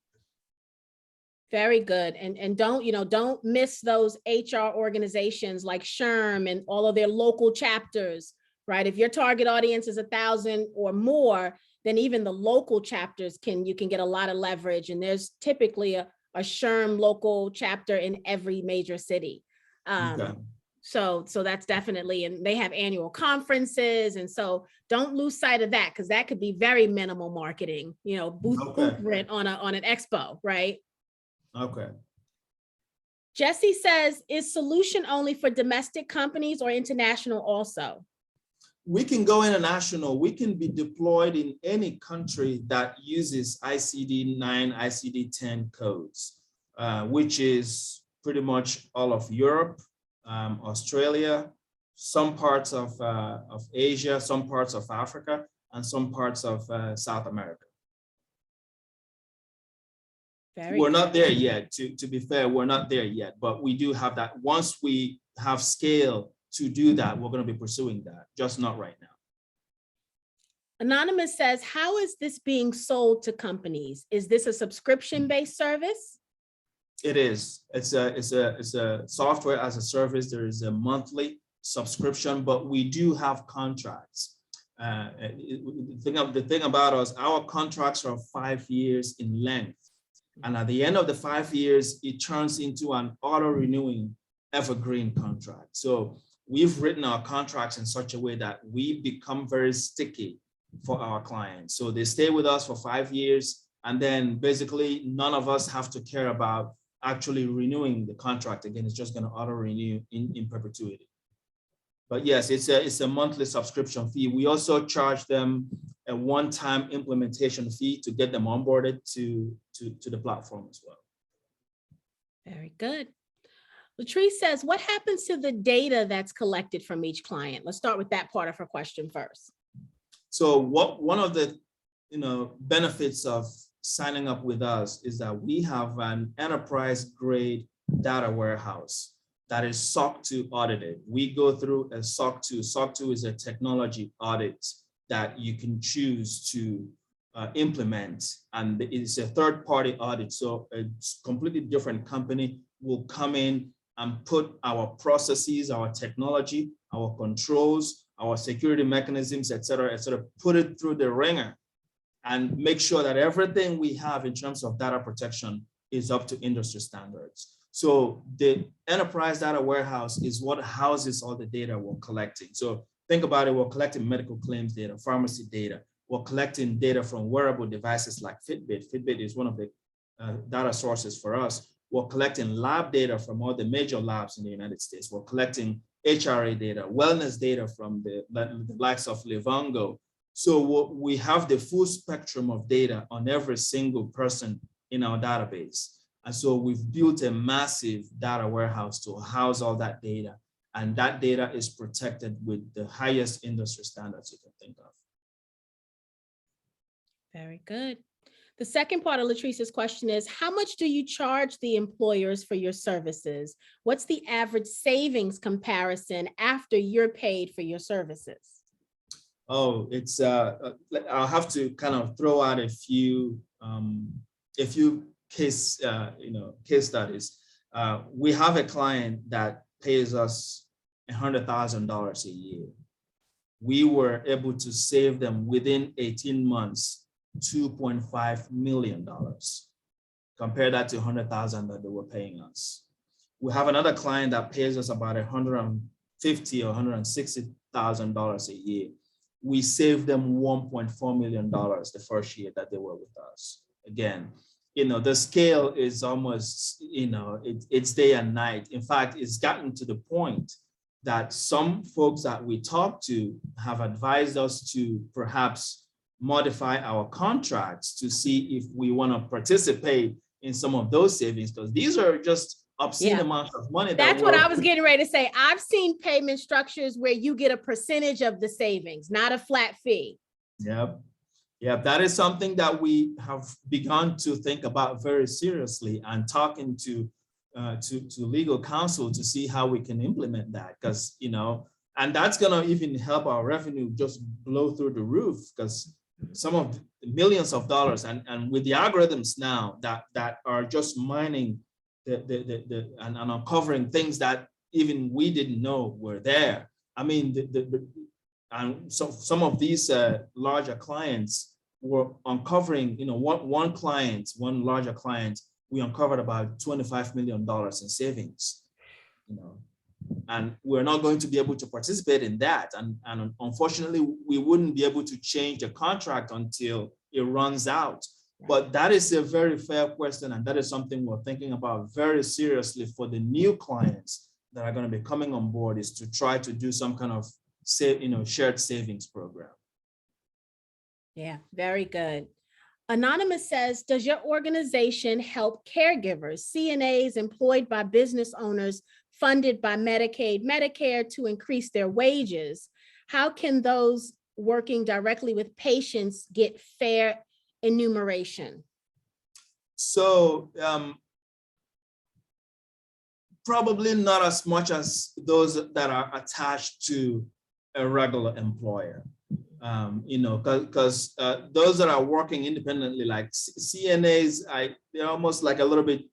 Very good. And don't miss those HR organizations like SHRM and all of their local chapters, right? If your target audience is 1,000 or more, then even the local chapters you can get a lot of leverage. And there's typically a SHRM local chapter in every major city. Okay. So that's definitely, and they have annual conferences. And so don't lose sight of that, because that could be very minimal marketing, booth rent on an expo, right? Okay. Jesse says, is solution only for domestic companies or international also? We can go international. We can be deployed in any country that uses ICD-9, ICD-10 codes, which is pretty much all of Europe, Australia, some parts of Asia, some parts of Africa, and some parts of South America. We're not there yet, to be fair, we're not there yet, but we do have that. Once we have scale to do that, we're going to be pursuing that, just not right now. Anonymous says, how is this being sold to companies? Is this a subscription-based service? It is. It's a software as a service. There is a monthly subscription, but we do have contracts. The thing about us, our contracts are 5 years in length. And at the end of the 5 years, it turns into an auto-renewing evergreen contract. So we've written our contracts in such a way that we become very sticky for our clients. So they stay with us for 5 years, and then basically none of us have to care about actually renewing the contract again. It's just going to auto-renew in perpetuity. But yes, it's a monthly subscription fee. We also charge them a one-time implementation fee to get them onboarded to the platform as well. Very good. Latrice says, what happens to the data that's collected from each client? Let's start with that part of her question first. So one of the benefits of signing up with us is that we have an enterprise grade data warehouse that is SOC 2 audited. We go through a SOC 2. SOC 2 is a technology audit that you can choose to implement, and it's a third-party audit. So a completely different company will come in and put our processes, our technology, our controls, our security mechanisms, et cetera, put it through the ringer and make sure that everything we have in terms of data protection is up to industry standards. So the enterprise data warehouse is what houses all the data we're collecting. So think about it, we're collecting medical claims data, pharmacy data. We're collecting data from wearable devices like Fitbit. Fitbit is one of the data sources for us. We're collecting lab data from all the major labs in the United States. We're collecting HRA data, wellness data from the likes of Livongo. So we have the full spectrum of data on every single person in our database. And so we've built a massive data warehouse to house all that data. And that data is protected with the highest industry standards you can think of. Very good. The second part of Latrice's question is, how much do you charge the employers for your services? What's the average savings comparison after you're paid for your services? Oh, it's I'll have to kind of throw out a few case studies. We have a client that pays us $100,000 a year. We were able to save them within 18 months, $2.5 million. Compare that to $100,000 that they were paying us. We have another client that pays us about $150,000 or $160,000 a year. We saved them $1.4 million the first year that they were with us. Again, the scale is almost, it's day and night. In fact, it's gotten to the point that some folks that we talk to have advised us to perhaps modify our contracts to see if we want to participate in some of those savings, because these are just obscene amounts of money. That's what I was getting ready to say. I've seen payment structures where you get a percentage of the savings, not a flat fee. Yep. Yeah, that is something that we have begun to think about very seriously, and talking to legal counsel to see how we can implement that, because and that's going to even help our revenue just blow through the roof, because some of the millions of dollars, and with the algorithms now that are just mining and uncovering things that even we didn't know were there. I mean, and so some of these larger clients were uncovering, one larger client, we uncovered about $25 million in savings, and we're not going to be able to participate in that. And unfortunately, we wouldn't be able to change the contract until it runs out. But that is a very fair question, and that is something we're thinking about very seriously for the new clients that are going to be coming on board, is to try to do some kind of shared savings program. Yeah, very good. Anonymous says, does your organization help caregivers, CNAs employed by business owners funded by Medicaid, Medicare to increase their wages? How can those working directly with patients get fair enumeration? So probably not as much as those that are attached to a regular employer. Because those that are working independently, like CNAs, they're almost like a little bit,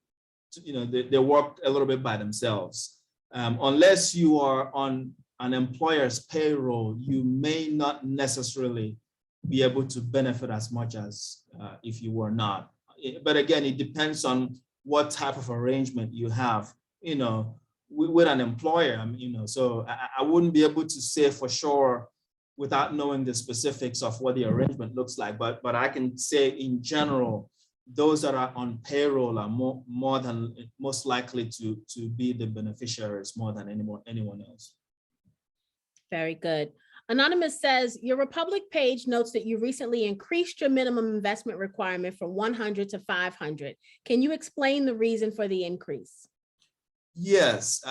they work a little bit by themselves. Unless you are on an employer's payroll, you may not necessarily be able to benefit as much as if you were not. But again, it depends on what type of arrangement you have, with an employer, so I wouldn't be able to say for sure without knowing the specifics of what the arrangement looks like. But I can say in general, those that are on payroll are most likely to be the beneficiaries more than anyone else. Very good. Anonymous says, your Republic page notes that you recently increased your minimum investment requirement from 100 to 500. Can you explain the reason for the increase? Yes.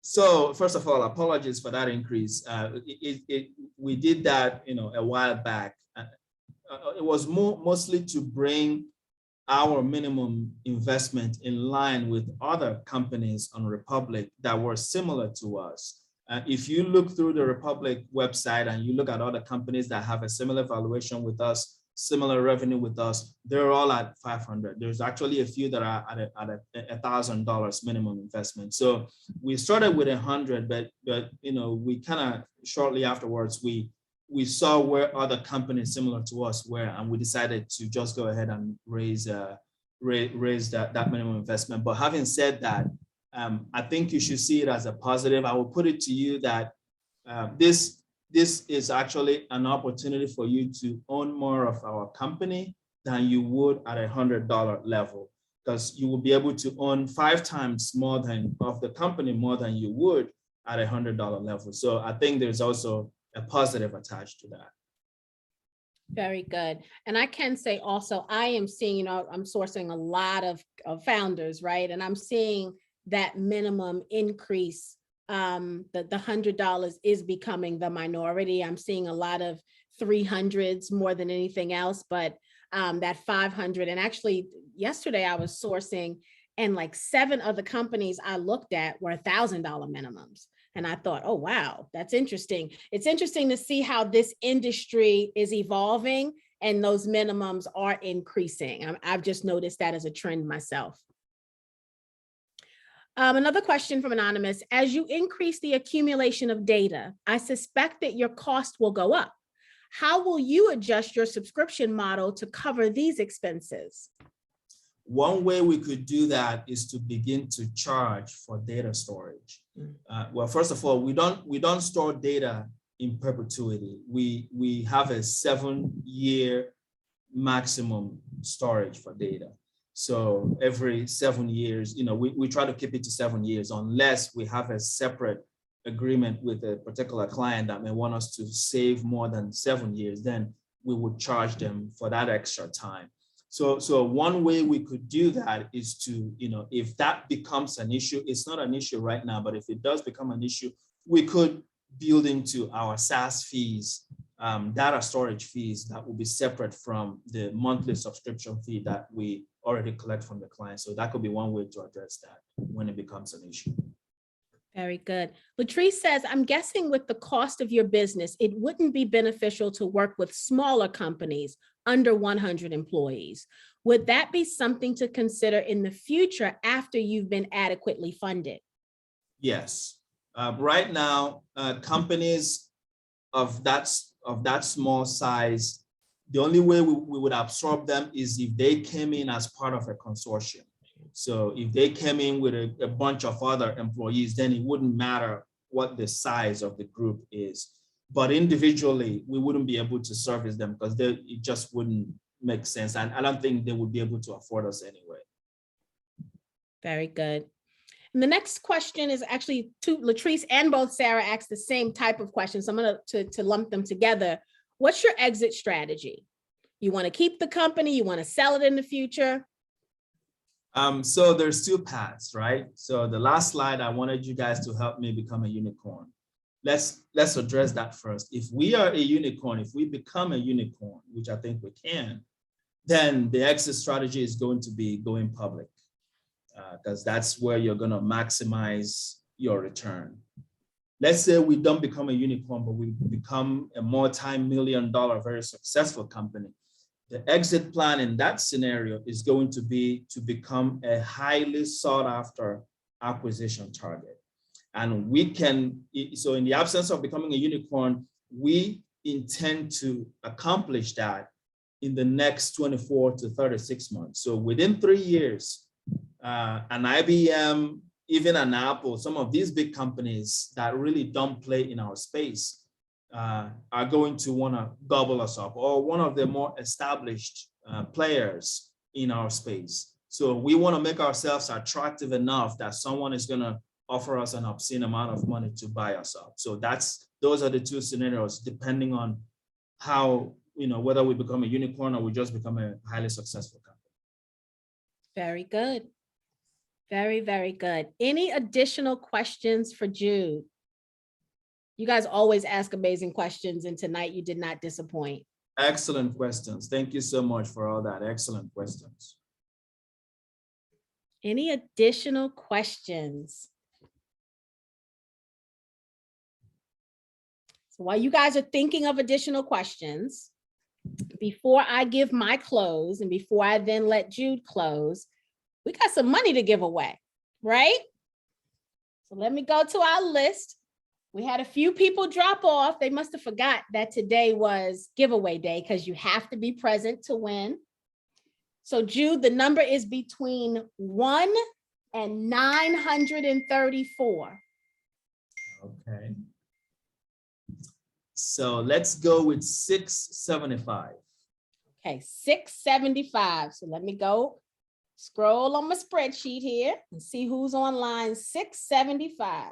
So first of all, apologies for that increase. We did that, a while back. It was mostly to bring our minimum investment in line with other companies on Republic that were similar to us. If you look through the Republic website and you look at other companies that have a similar valuation with us, similar revenue with us, they're all at 500. There's actually a few that are at $1,000 minimum investment. So we started with 100, but we kind of shortly afterwards we saw where other companies similar to us were, and we decided to just go ahead and raise that minimum investment. But having said that, I think you should see it as a positive. I will put it to you that this is actually an opportunity for you to own more of our company than you would at $100 level, because you will be able to own 5 times more of the company more than you would at $100 level. So I think there's also a positive attached to that. Very good. And I can say also, I am seeing, I'm sourcing a lot of founders, right? And I'm seeing that minimum increase, the $100 is becoming the minority. I'm seeing a lot of 300s more than anything else, but that 500, and actually yesterday I was sourcing and like 7 of the companies I looked at were $1,000 minimums. And I thought, oh, wow, that's interesting. It's interesting to see how this industry is evolving and those minimums are increasing. I've just noticed that as a trend myself. Another question from Anonymous, as you increase the accumulation of data, I suspect that your cost will go up. How will you adjust your subscription model to cover these expenses? One way we could do that is to begin to charge for data storage. Well, first of all, we don't store data in perpetuity. We have a 7-year maximum storage for data. So every 7 years, we try to keep it to 7 years unless we have a separate agreement with a particular client that may want us to save more than 7 years, then we would charge them for that extra time. So one way we could do that is to, if that becomes an issue, it's not an issue right now, but if it does become an issue, we could build into our SaaS fees, data storage fees that will be separate from the monthly subscription fee that we already collect from the client. So that could be one way to address that when it becomes an issue. Very good. Latrice says, I'm guessing with the cost of your business, it wouldn't be beneficial to work with smaller companies under 100 employees. Would that be something to consider in the future after you've been adequately funded? Yes. Right now, companies of that small size, the only way we would absorb them is if they came in as part of a consortium. So if they came in with a bunch of other employees, then it wouldn't matter what the size of the group is. But individually, we wouldn't be able to service them because it just wouldn't make sense. And I don't think they would be able to afford us anyway. Very good. And the next question is actually to Latrice and both Sarah asked the same type of question. So I'm going to lump them together. What's your exit strategy? You want to keep the company? You want to sell it in the future? So there's 2 paths, right? So the last slide, I wanted you guys to help me become a unicorn. Let's address that first. If we are a unicorn, if we become a unicorn, which I think we can, then the exit strategy is going to be going public, because that's where you're going to maximize your return. Let's say we don't become a unicorn, but we become a multi-million-dollar, very successful company. The exit plan in that scenario is going to be to become a highly sought after acquisition target. And we can, so in the absence of becoming a unicorn, we intend to accomplish that in the next 24 to 36 months. So within 3 years, an IBM, even an Apple, some of these big companies that really don't play in our space are going to want to gobble us up, or one of the more established players in our space. So we want to make ourselves attractive enough that someone is going to offer us an obscene amount of money to buy us up. So those are the two scenarios, depending on how, whether we become a unicorn or we just become a highly successful company. Very good. Very, very good. Any additional questions for Jude? You guys always ask amazing questions, and tonight you did not disappoint. Excellent questions. Thank you so much for all that. Excellent questions. Any additional questions? So while you guys are thinking of additional questions, before I give my close and before I then let Jude close, we got some money to give away, right? So let me go to our list. We had a few people drop off. They must have forgot that today was giveaway day because you have to be present to win. So Jude, the number is between 1 and 934. Okay. So let's go with 675. Okay, 675. So let me go scroll on my spreadsheet here and see who's on line 675.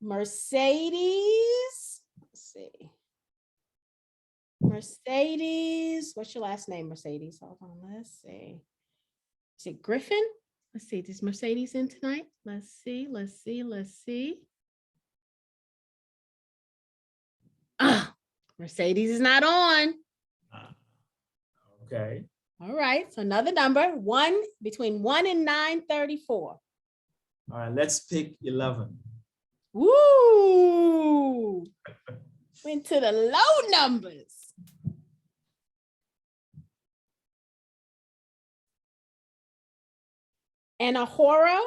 Mercedes, let's see. Mercedes, what's your last name, Mercedes? Hold on, let's see. Is it Griffin? Let's see, is Mercedes in tonight? Let's see. Mercedes is not on. Okay. All right, so another number, between 1 and 934. All right, let's pick 11. Woo! Went to the low numbers. And Ahoro.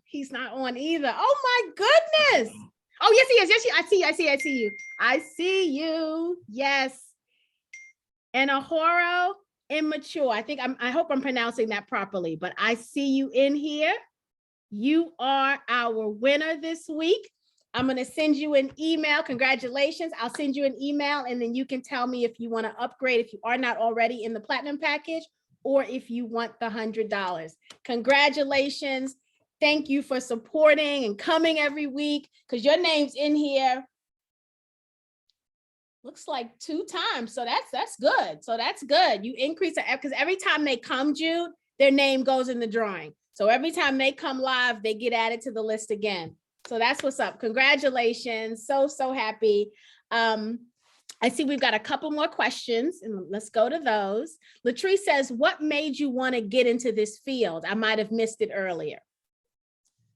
He's not on either. Oh my goodness. Oh, yes, he is. Yes, I see you. I see you. Yes. And Ahoro Immature. I hope I'm pronouncing that properly, but I see you in here. You are our winner this week. I'm going to send you an email. Congratulations. I'll send you an email, and then you can tell me if you want to upgrade, if you are not already in the platinum package, or if you want the $100. Congratulations. Thank you for supporting and coming every week, because your name's in here. Looks like 2 times. So that's good. So that's good. You increase it because every time they come, Jude, their name goes in the drawing. So every time they come live, they get added to the list again. So that's what's up. Congratulations. So happy. I see we've got a couple more questions, and let's go to those. Latrice says, what made you want to get into this field? I might have missed it earlier.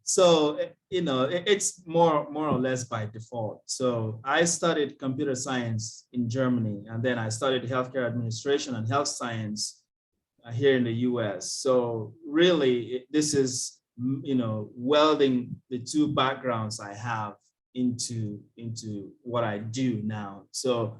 So, it's more or less by default. So I studied computer science in Germany, and then I studied healthcare administration and health science here in the US. So really, this is, welding the 2 backgrounds I have into what I do now. So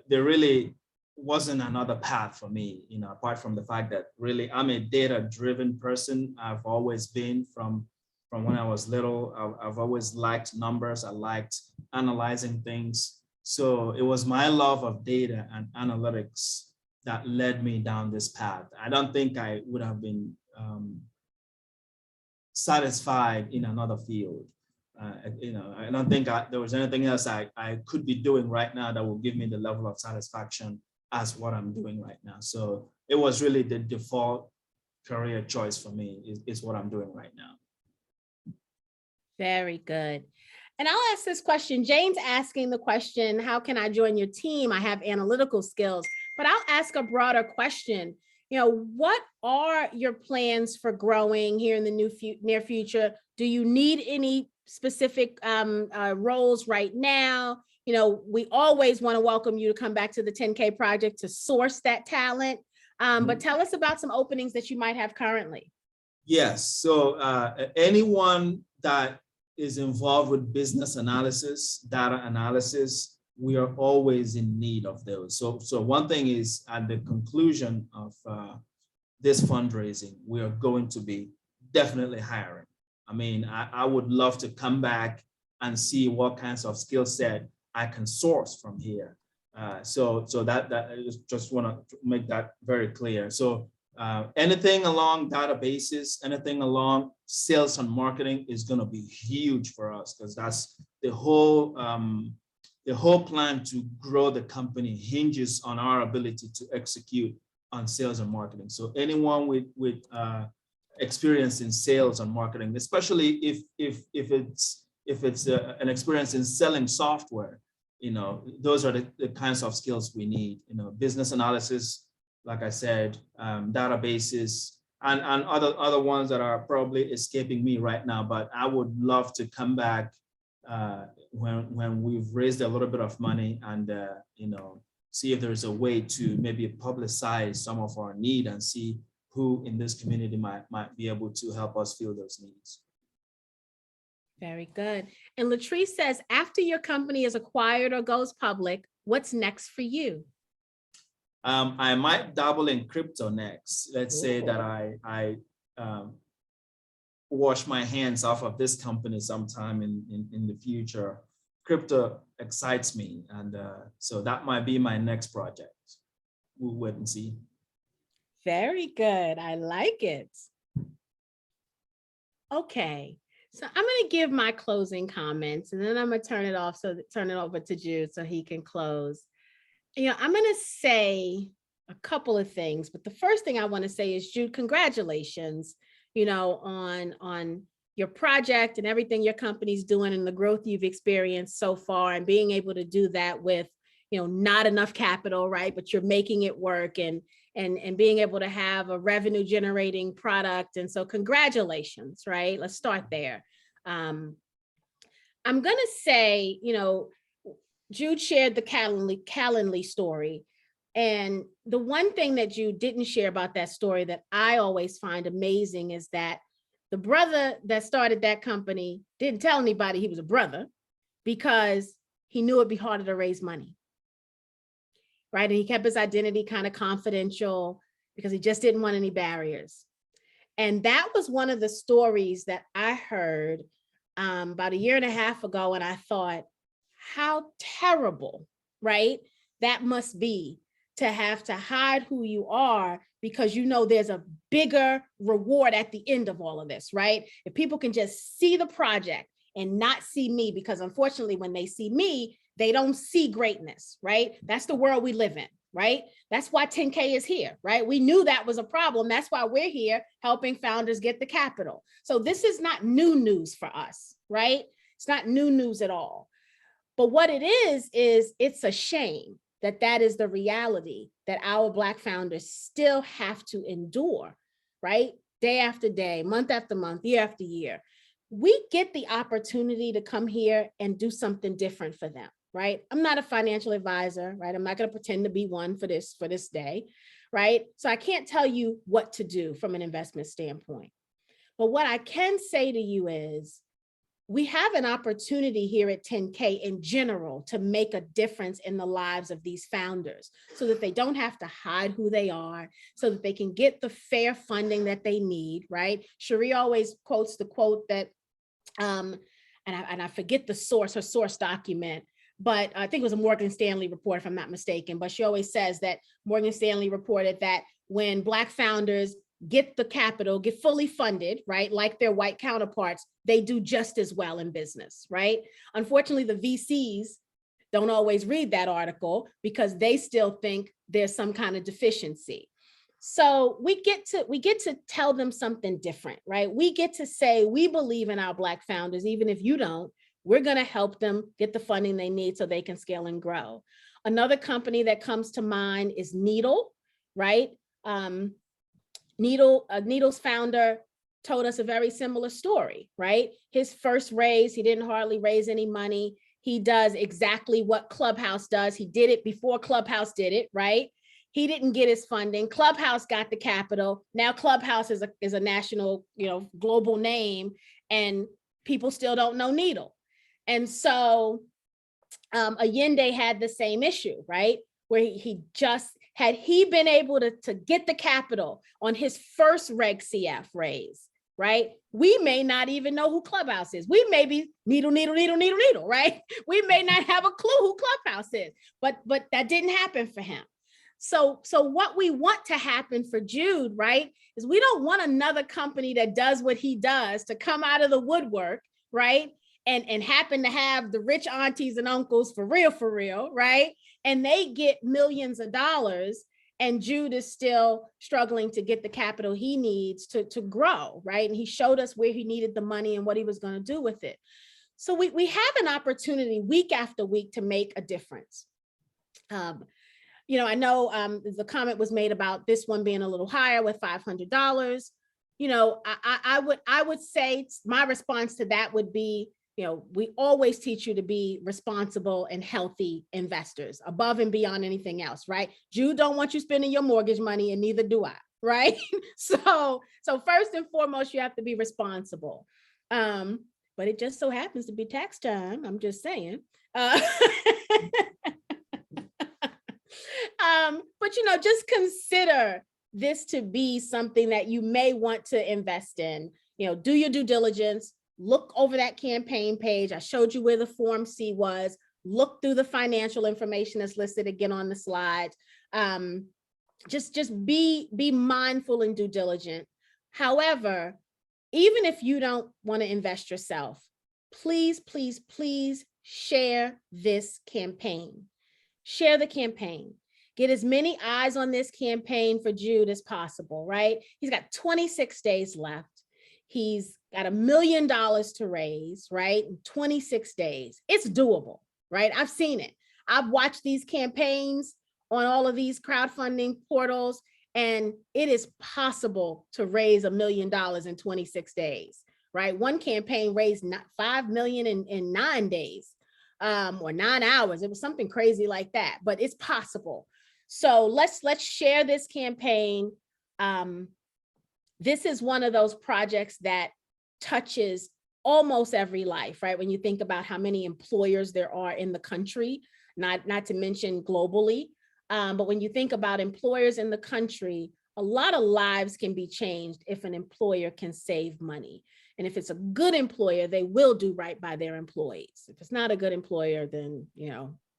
there really wasn't another path for me, apart from the fact that really I'm a data-driven person. I've always been from when I was little. I've always liked numbers. I liked analyzing things. So it was my love of data and analytics that led me down this path. I don't think I would have been satisfied in another field. I don't think there was anything else I could be doing right now that will give me the level of satisfaction as what I'm doing right now. So it was really the default career choice for me is what I'm doing right now. Very good. And I'll ask this question. Jane's asking the question, how can I join your team? I have analytical skills, but I'll ask a broader question. What are your plans for growing here in the near future? Do you need any specific roles right now? we always want to welcome you to come back to the 10K project to source that talent. But tell us about some openings that you might have currently. Yes, so anyone that is involved with business analysis, data analysis, we are always in need of those. So one thing is, at the conclusion of this fundraising, we are going to be definitely hiring. I mean, I would love to come back and see what kinds of skill set I can source from here. So that I just want to make that very clear. So anything along databases, anything along sales and marketing is going to be huge for us, because that's the whole plan to grow the company hinges on our ability to execute on sales and marketing. So anyone with experience in sales and marketing, especially if it's an experience in selling software, those are the kinds of skills we need. Business analysis, like I said, databases, and other ones that are probably escaping me right now. But I would love to come back when we've raised a little bit of money and see if there's a way to maybe publicize some of our need and see who in this community might be able to help us fill those needs. Very good. And Latrice says, after your company is acquired or goes public, what's next for you? I might dabble in crypto next. Let's say that I wash my hands off of this company sometime in the future. Crypto excites me, and so that might be my next project. We'll wait and see. Very good. I like it. Okay. So I'm going to give my closing comments, and then I'm going to turn it over to Jude so he can close. I'm going to say a couple of things, but the first thing I want to say is, Jude, congratulations, on your project and everything your company's doing and the growth you've experienced so far, and being able to do that with, not enough capital, right? But you're making it work and being able to have a revenue generating product. And so congratulations, right? Let's start there. I'm going to say, Jude shared the Calendly story. And the one thing that Jude didn't share about that story that I always find amazing is that the brother that started that company didn't tell anybody he was a brother, because he knew it'd be harder to raise money. Right. And he kept his identity kind of confidential because he just didn't want any barriers. And that was one of the stories that I heard about a year and a half ago. And I thought, how terrible, right? That must be, to have to hide who you are because there's a bigger reward at the end of all of this, right? If people can just see the project and not see me, because unfortunately, when they see me, they don't see greatness, right? That's the world we live in, right? That's why 10K is here, right? We knew that was a problem. That's why we're here helping founders get the capital. So this is not new news for us, right? It's not new news at all. But what it is it's a shame that is the reality that our Black founders still have to endure, right? Day after day, month after month, year after year. We get the opportunity to come here and do something different for them, right? I'm not a financial advisor, right? I'm not going to pretend to be one for this day, right? So I can't tell you what to do from an investment standpoint. But what I can say to you is, we have an opportunity here at 10K in general to make a difference in the lives of these founders, so that they don't have to hide who they are, so that they can get the fair funding that they need, right? Cherie always quotes the quote that, and I forget the source, her source document, but I think it was a Morgan Stanley report, if I'm not mistaken, but she always says that Morgan Stanley reported that when Black founders get the capital, get fully funded, right, like their white counterparts, they do just as well in business, right? Unfortunately, the VCs don't always read that article because they still think there's some kind of deficiency. So we get to tell them something different, right? We get to say, we believe in our Black founders, even if you don't. We're going to help them get the funding they need so they can scale and grow. Another company that comes to mind is Needle, right? Needle's founder told us a very similar story, right? His first raise, he didn't hardly raise any money. He does exactly what Clubhouse does. He did it before Clubhouse did it, right? He didn't get his funding. Clubhouse got the capital. Now Clubhouse is a national, global name, and people still don't know Needle. And so Allende had the same issue, right? Where he just, had he been able to get the capital on his first Reg CF raise, right? We may not even know who Clubhouse is. We may be needle, right? We may not have a clue who Clubhouse is, but that didn't happen for him. So what we want to happen for Jude, right, is we don't want another company that does what he does to come out of the woodwork, right? And happen to have the rich aunties and uncles for real, right? And they get millions of dollars, and Jude is still struggling to get the capital he needs to grow, right? And he showed us where he needed the money and what he was going to do with it. So we have an opportunity week after week to make a difference. I know the comment was made about this one being a little higher with $500. I would say my response to that would be, we always teach you to be responsible and healthy investors above and beyond anything else, right? Jude don't want you spending your mortgage money, and neither do I, right? So first and foremost, you have to be responsible. But it just so happens to be tax time. I'm just saying. But just consider this to be something that you may want to invest in. Do your due diligence. Look over that campaign page. I showed you where the Form C was. Look through the financial information that's listed again on the slide. Just be mindful and due diligent. However, even if you don't want to invest yourself, please share this campaign. Share the campaign. Get as many eyes on this campaign for Jude as possible, right? He's got 26 days left. He's got $1 million to raise, right? In 26 days. It's doable, right? I've seen it. I've watched these campaigns on all of these crowdfunding portals, and it is possible to raise $1 million in 26 days, right? One campaign raised $5 million in 9 days, or 9 hours. It was something crazy like that, but it's possible. So let's share this campaign. This is one of those projects that touches almost every life, right? When you think about how many employers there are in the country, not to mention globally. But when you think about employers in the country, a lot of lives can be changed if an employer can save money. And if it's a good employer, they will do right by their employees. If it's not a good employer, then,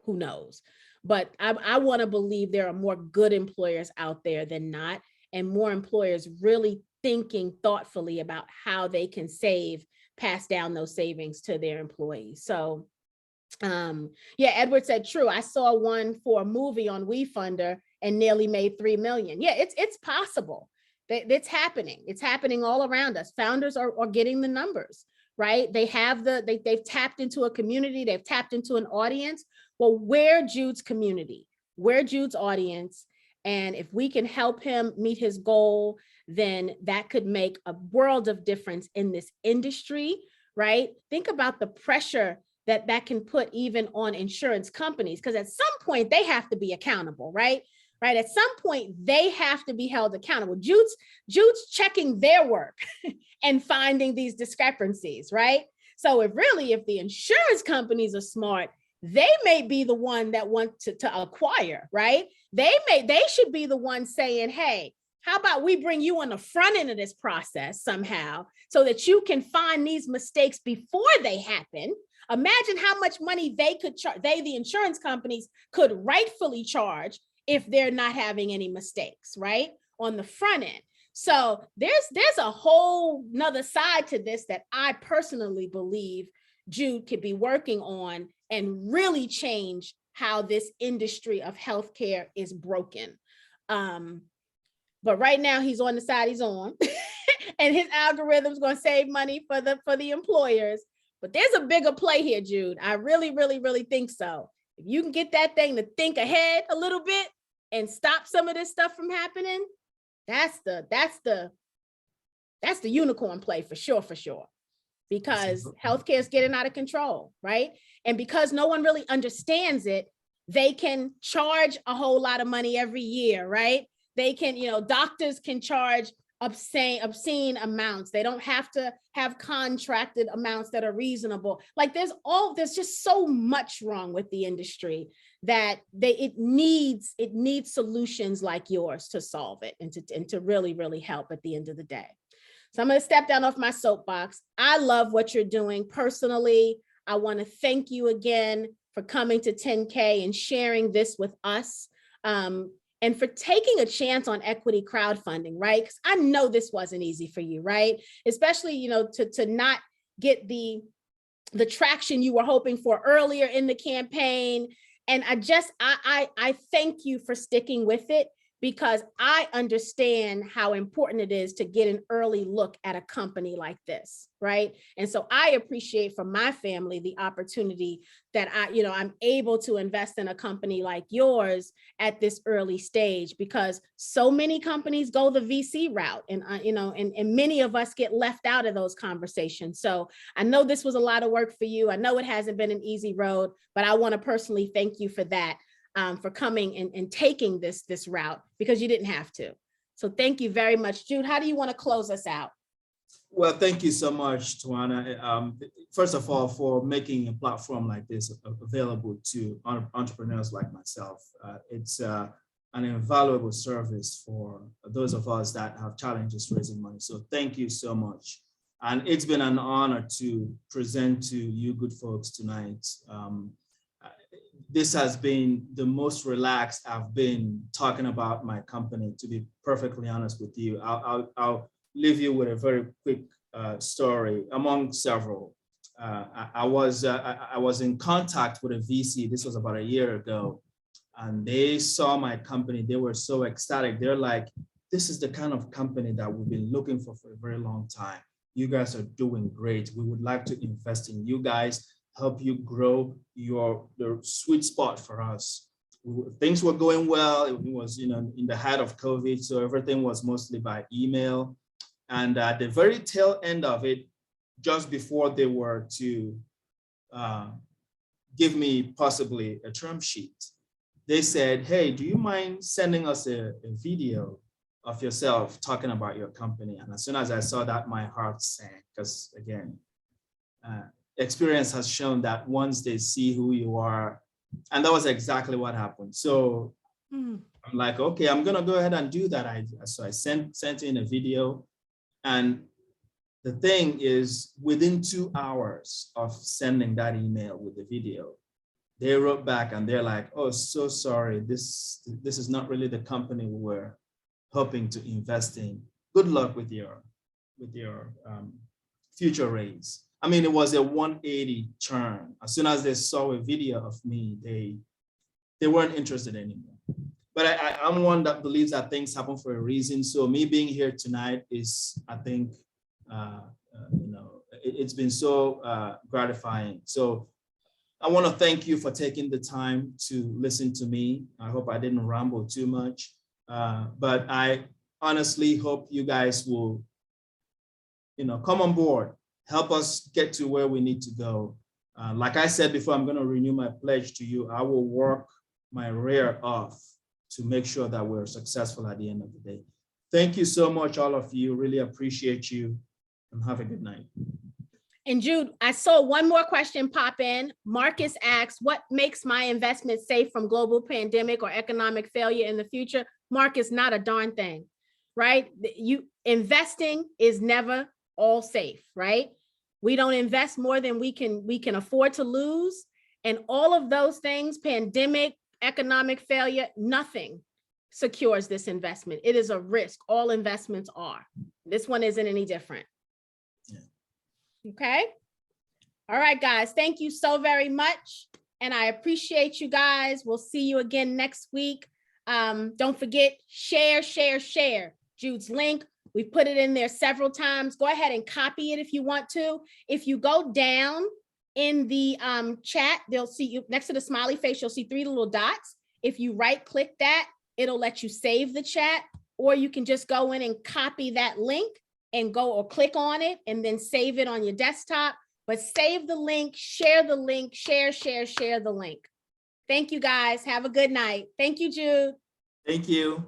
who knows? But I want to believe there are more good employers out there than not, and more employers really thinking thoughtfully about how they can pass down those savings to their employees. So yeah, Edward said, true. I saw one for a movie on WeFunder and nearly made 3 million. Yeah, it's possible. It's happening. It's happening all around us. Founders are getting the numbers, right? They've tapped into a community. They've tapped into an audience. Well, we're Jude's community. We're Jude's audience. And if we can help him meet his goal, then that could make a world of difference in this industry, right? Think about the pressure that can put even on insurance companies, because at some point they have to be accountable, right? Right. At some point they have to be held accountable. Jude's checking their work and finding these discrepancies, right? So if the insurance companies are smart, they may be the one that want to acquire, right? They should be the one saying, hey, how about we bring you on the front end of this process somehow so that you can find these mistakes before they happen. Imagine how much money they could charge, the insurance companies could rightfully charge if they're not having any mistakes, right? On the front end. So there's a whole nother side to this that I personally believe Jude could be working on and really change how this industry of healthcare is broken. But right now he's on the side he's on and his algorithm's going to save money for the employers. But there's a bigger play here, Jude. I really, really, really think so. If you can get that thing to think ahead a little bit and stop some of this stuff from happening, that's the unicorn play for sure. because healthcare is getting out of control, right? And because no one really understands it, they can charge a whole lot of money every year, right? They can, doctors can charge obscene amounts. They don't have to have contracted amounts that are reasonable. Like there's just so much wrong with the industry that it needs solutions like yours to solve it and to really, really help at the end of the day. So I'm going to step down off my soapbox. I love what you're doing personally. I want to thank you again for coming to 10K and sharing this with us. And for taking a chance on equity crowdfunding, right? Because I know this wasn't easy for you, right? Especially, to not get the traction you were hoping for earlier in the campaign. And I thank you for sticking with it, because I understand how important it is to get an early look at a company like this, right? And so I appreciate from my family the opportunity that I'm able to invest in a company like yours at this early stage, because so many companies go the VC route, and and many of us get left out of those conversations. So I know this was a lot of work for you. I know it hasn't been an easy road, but I want to personally thank you for that. For coming and taking this route, because you didn't have to. So thank you very much. Jude, how do you want to close us out? Well, thank you so much, Tawana. First of all, for making a platform like this available to entrepreneurs like myself. It's an invaluable service for those of us that have challenges raising money. So thank you so much. And it's been an honor to present to you good folks tonight. This has been the most relaxed I've been talking about my company, to be perfectly honest with you. I'll leave you with a very quick story among several. I was in contact with a VC. This was about a year ago, and they saw my company. They were so ecstatic. They're like, this is the kind of company that we've been looking for a very long time. You guys are doing great. We would like to invest in you guys, help you grow the sweet spot for us. Things were going well. It was, in the height of COVID, so everything was mostly by email. And at the very tail end of it, just before they were to give me possibly a term sheet, they said, hey, do you mind sending us a video of yourself talking about your company? And as soon as I saw that, my heart sank, because again, experience has shown that once they see who you are, and that was exactly what happened. So I'm like, okay, I'm gonna go ahead and do that. So I sent in a video, and the thing is, within 2 hours of sending that email with the video, they wrote back and they're like, oh, so sorry, this is not really the company we were hoping to invest in. Good luck with your future raise. I mean, it was a 180 turn. As soon as they saw a video of me, they weren't interested anymore. But I'm one that believes that things happen for a reason. So me being here tonight is, I think, it's been so gratifying. So I want to thank you for taking the time to listen to me. I hope I didn't ramble too much, but I honestly hope you guys will, come on board. Help us get to where we need to go. Like I said before, I'm going to renew my pledge to you. I will work my rear off to make sure that we're successful at the end of the day. Thank you so much, all of you. Really appreciate you, and have a good night. And Jude, I saw one more question pop in. Marcus asks, what makes my investment safe from global pandemic or economic failure in the future? Marcus, not a darn thing, right? Investing is never all safe, right? We don't invest more than we can afford to lose. And all of those things, pandemic, economic failure, nothing secures this investment. It is a risk. All investments are. This one isn't any different. Yeah. Okay. All right, guys. Thank you so very much. And I appreciate you guys. We'll see you again next week. Don't forget, share Jude's link. We've put it in there several times. Go ahead and copy it if you want to. If you go down in the chat, they'll see you next to the smiley face. You'll see 3 little dots. If you right click that, it'll let you save the chat, or you can just go in and copy that link and go or click on it and then save it on your desktop, but save the link, share the link, share the link. Thank you guys. Have a good night. Thank you, Jude. Thank you.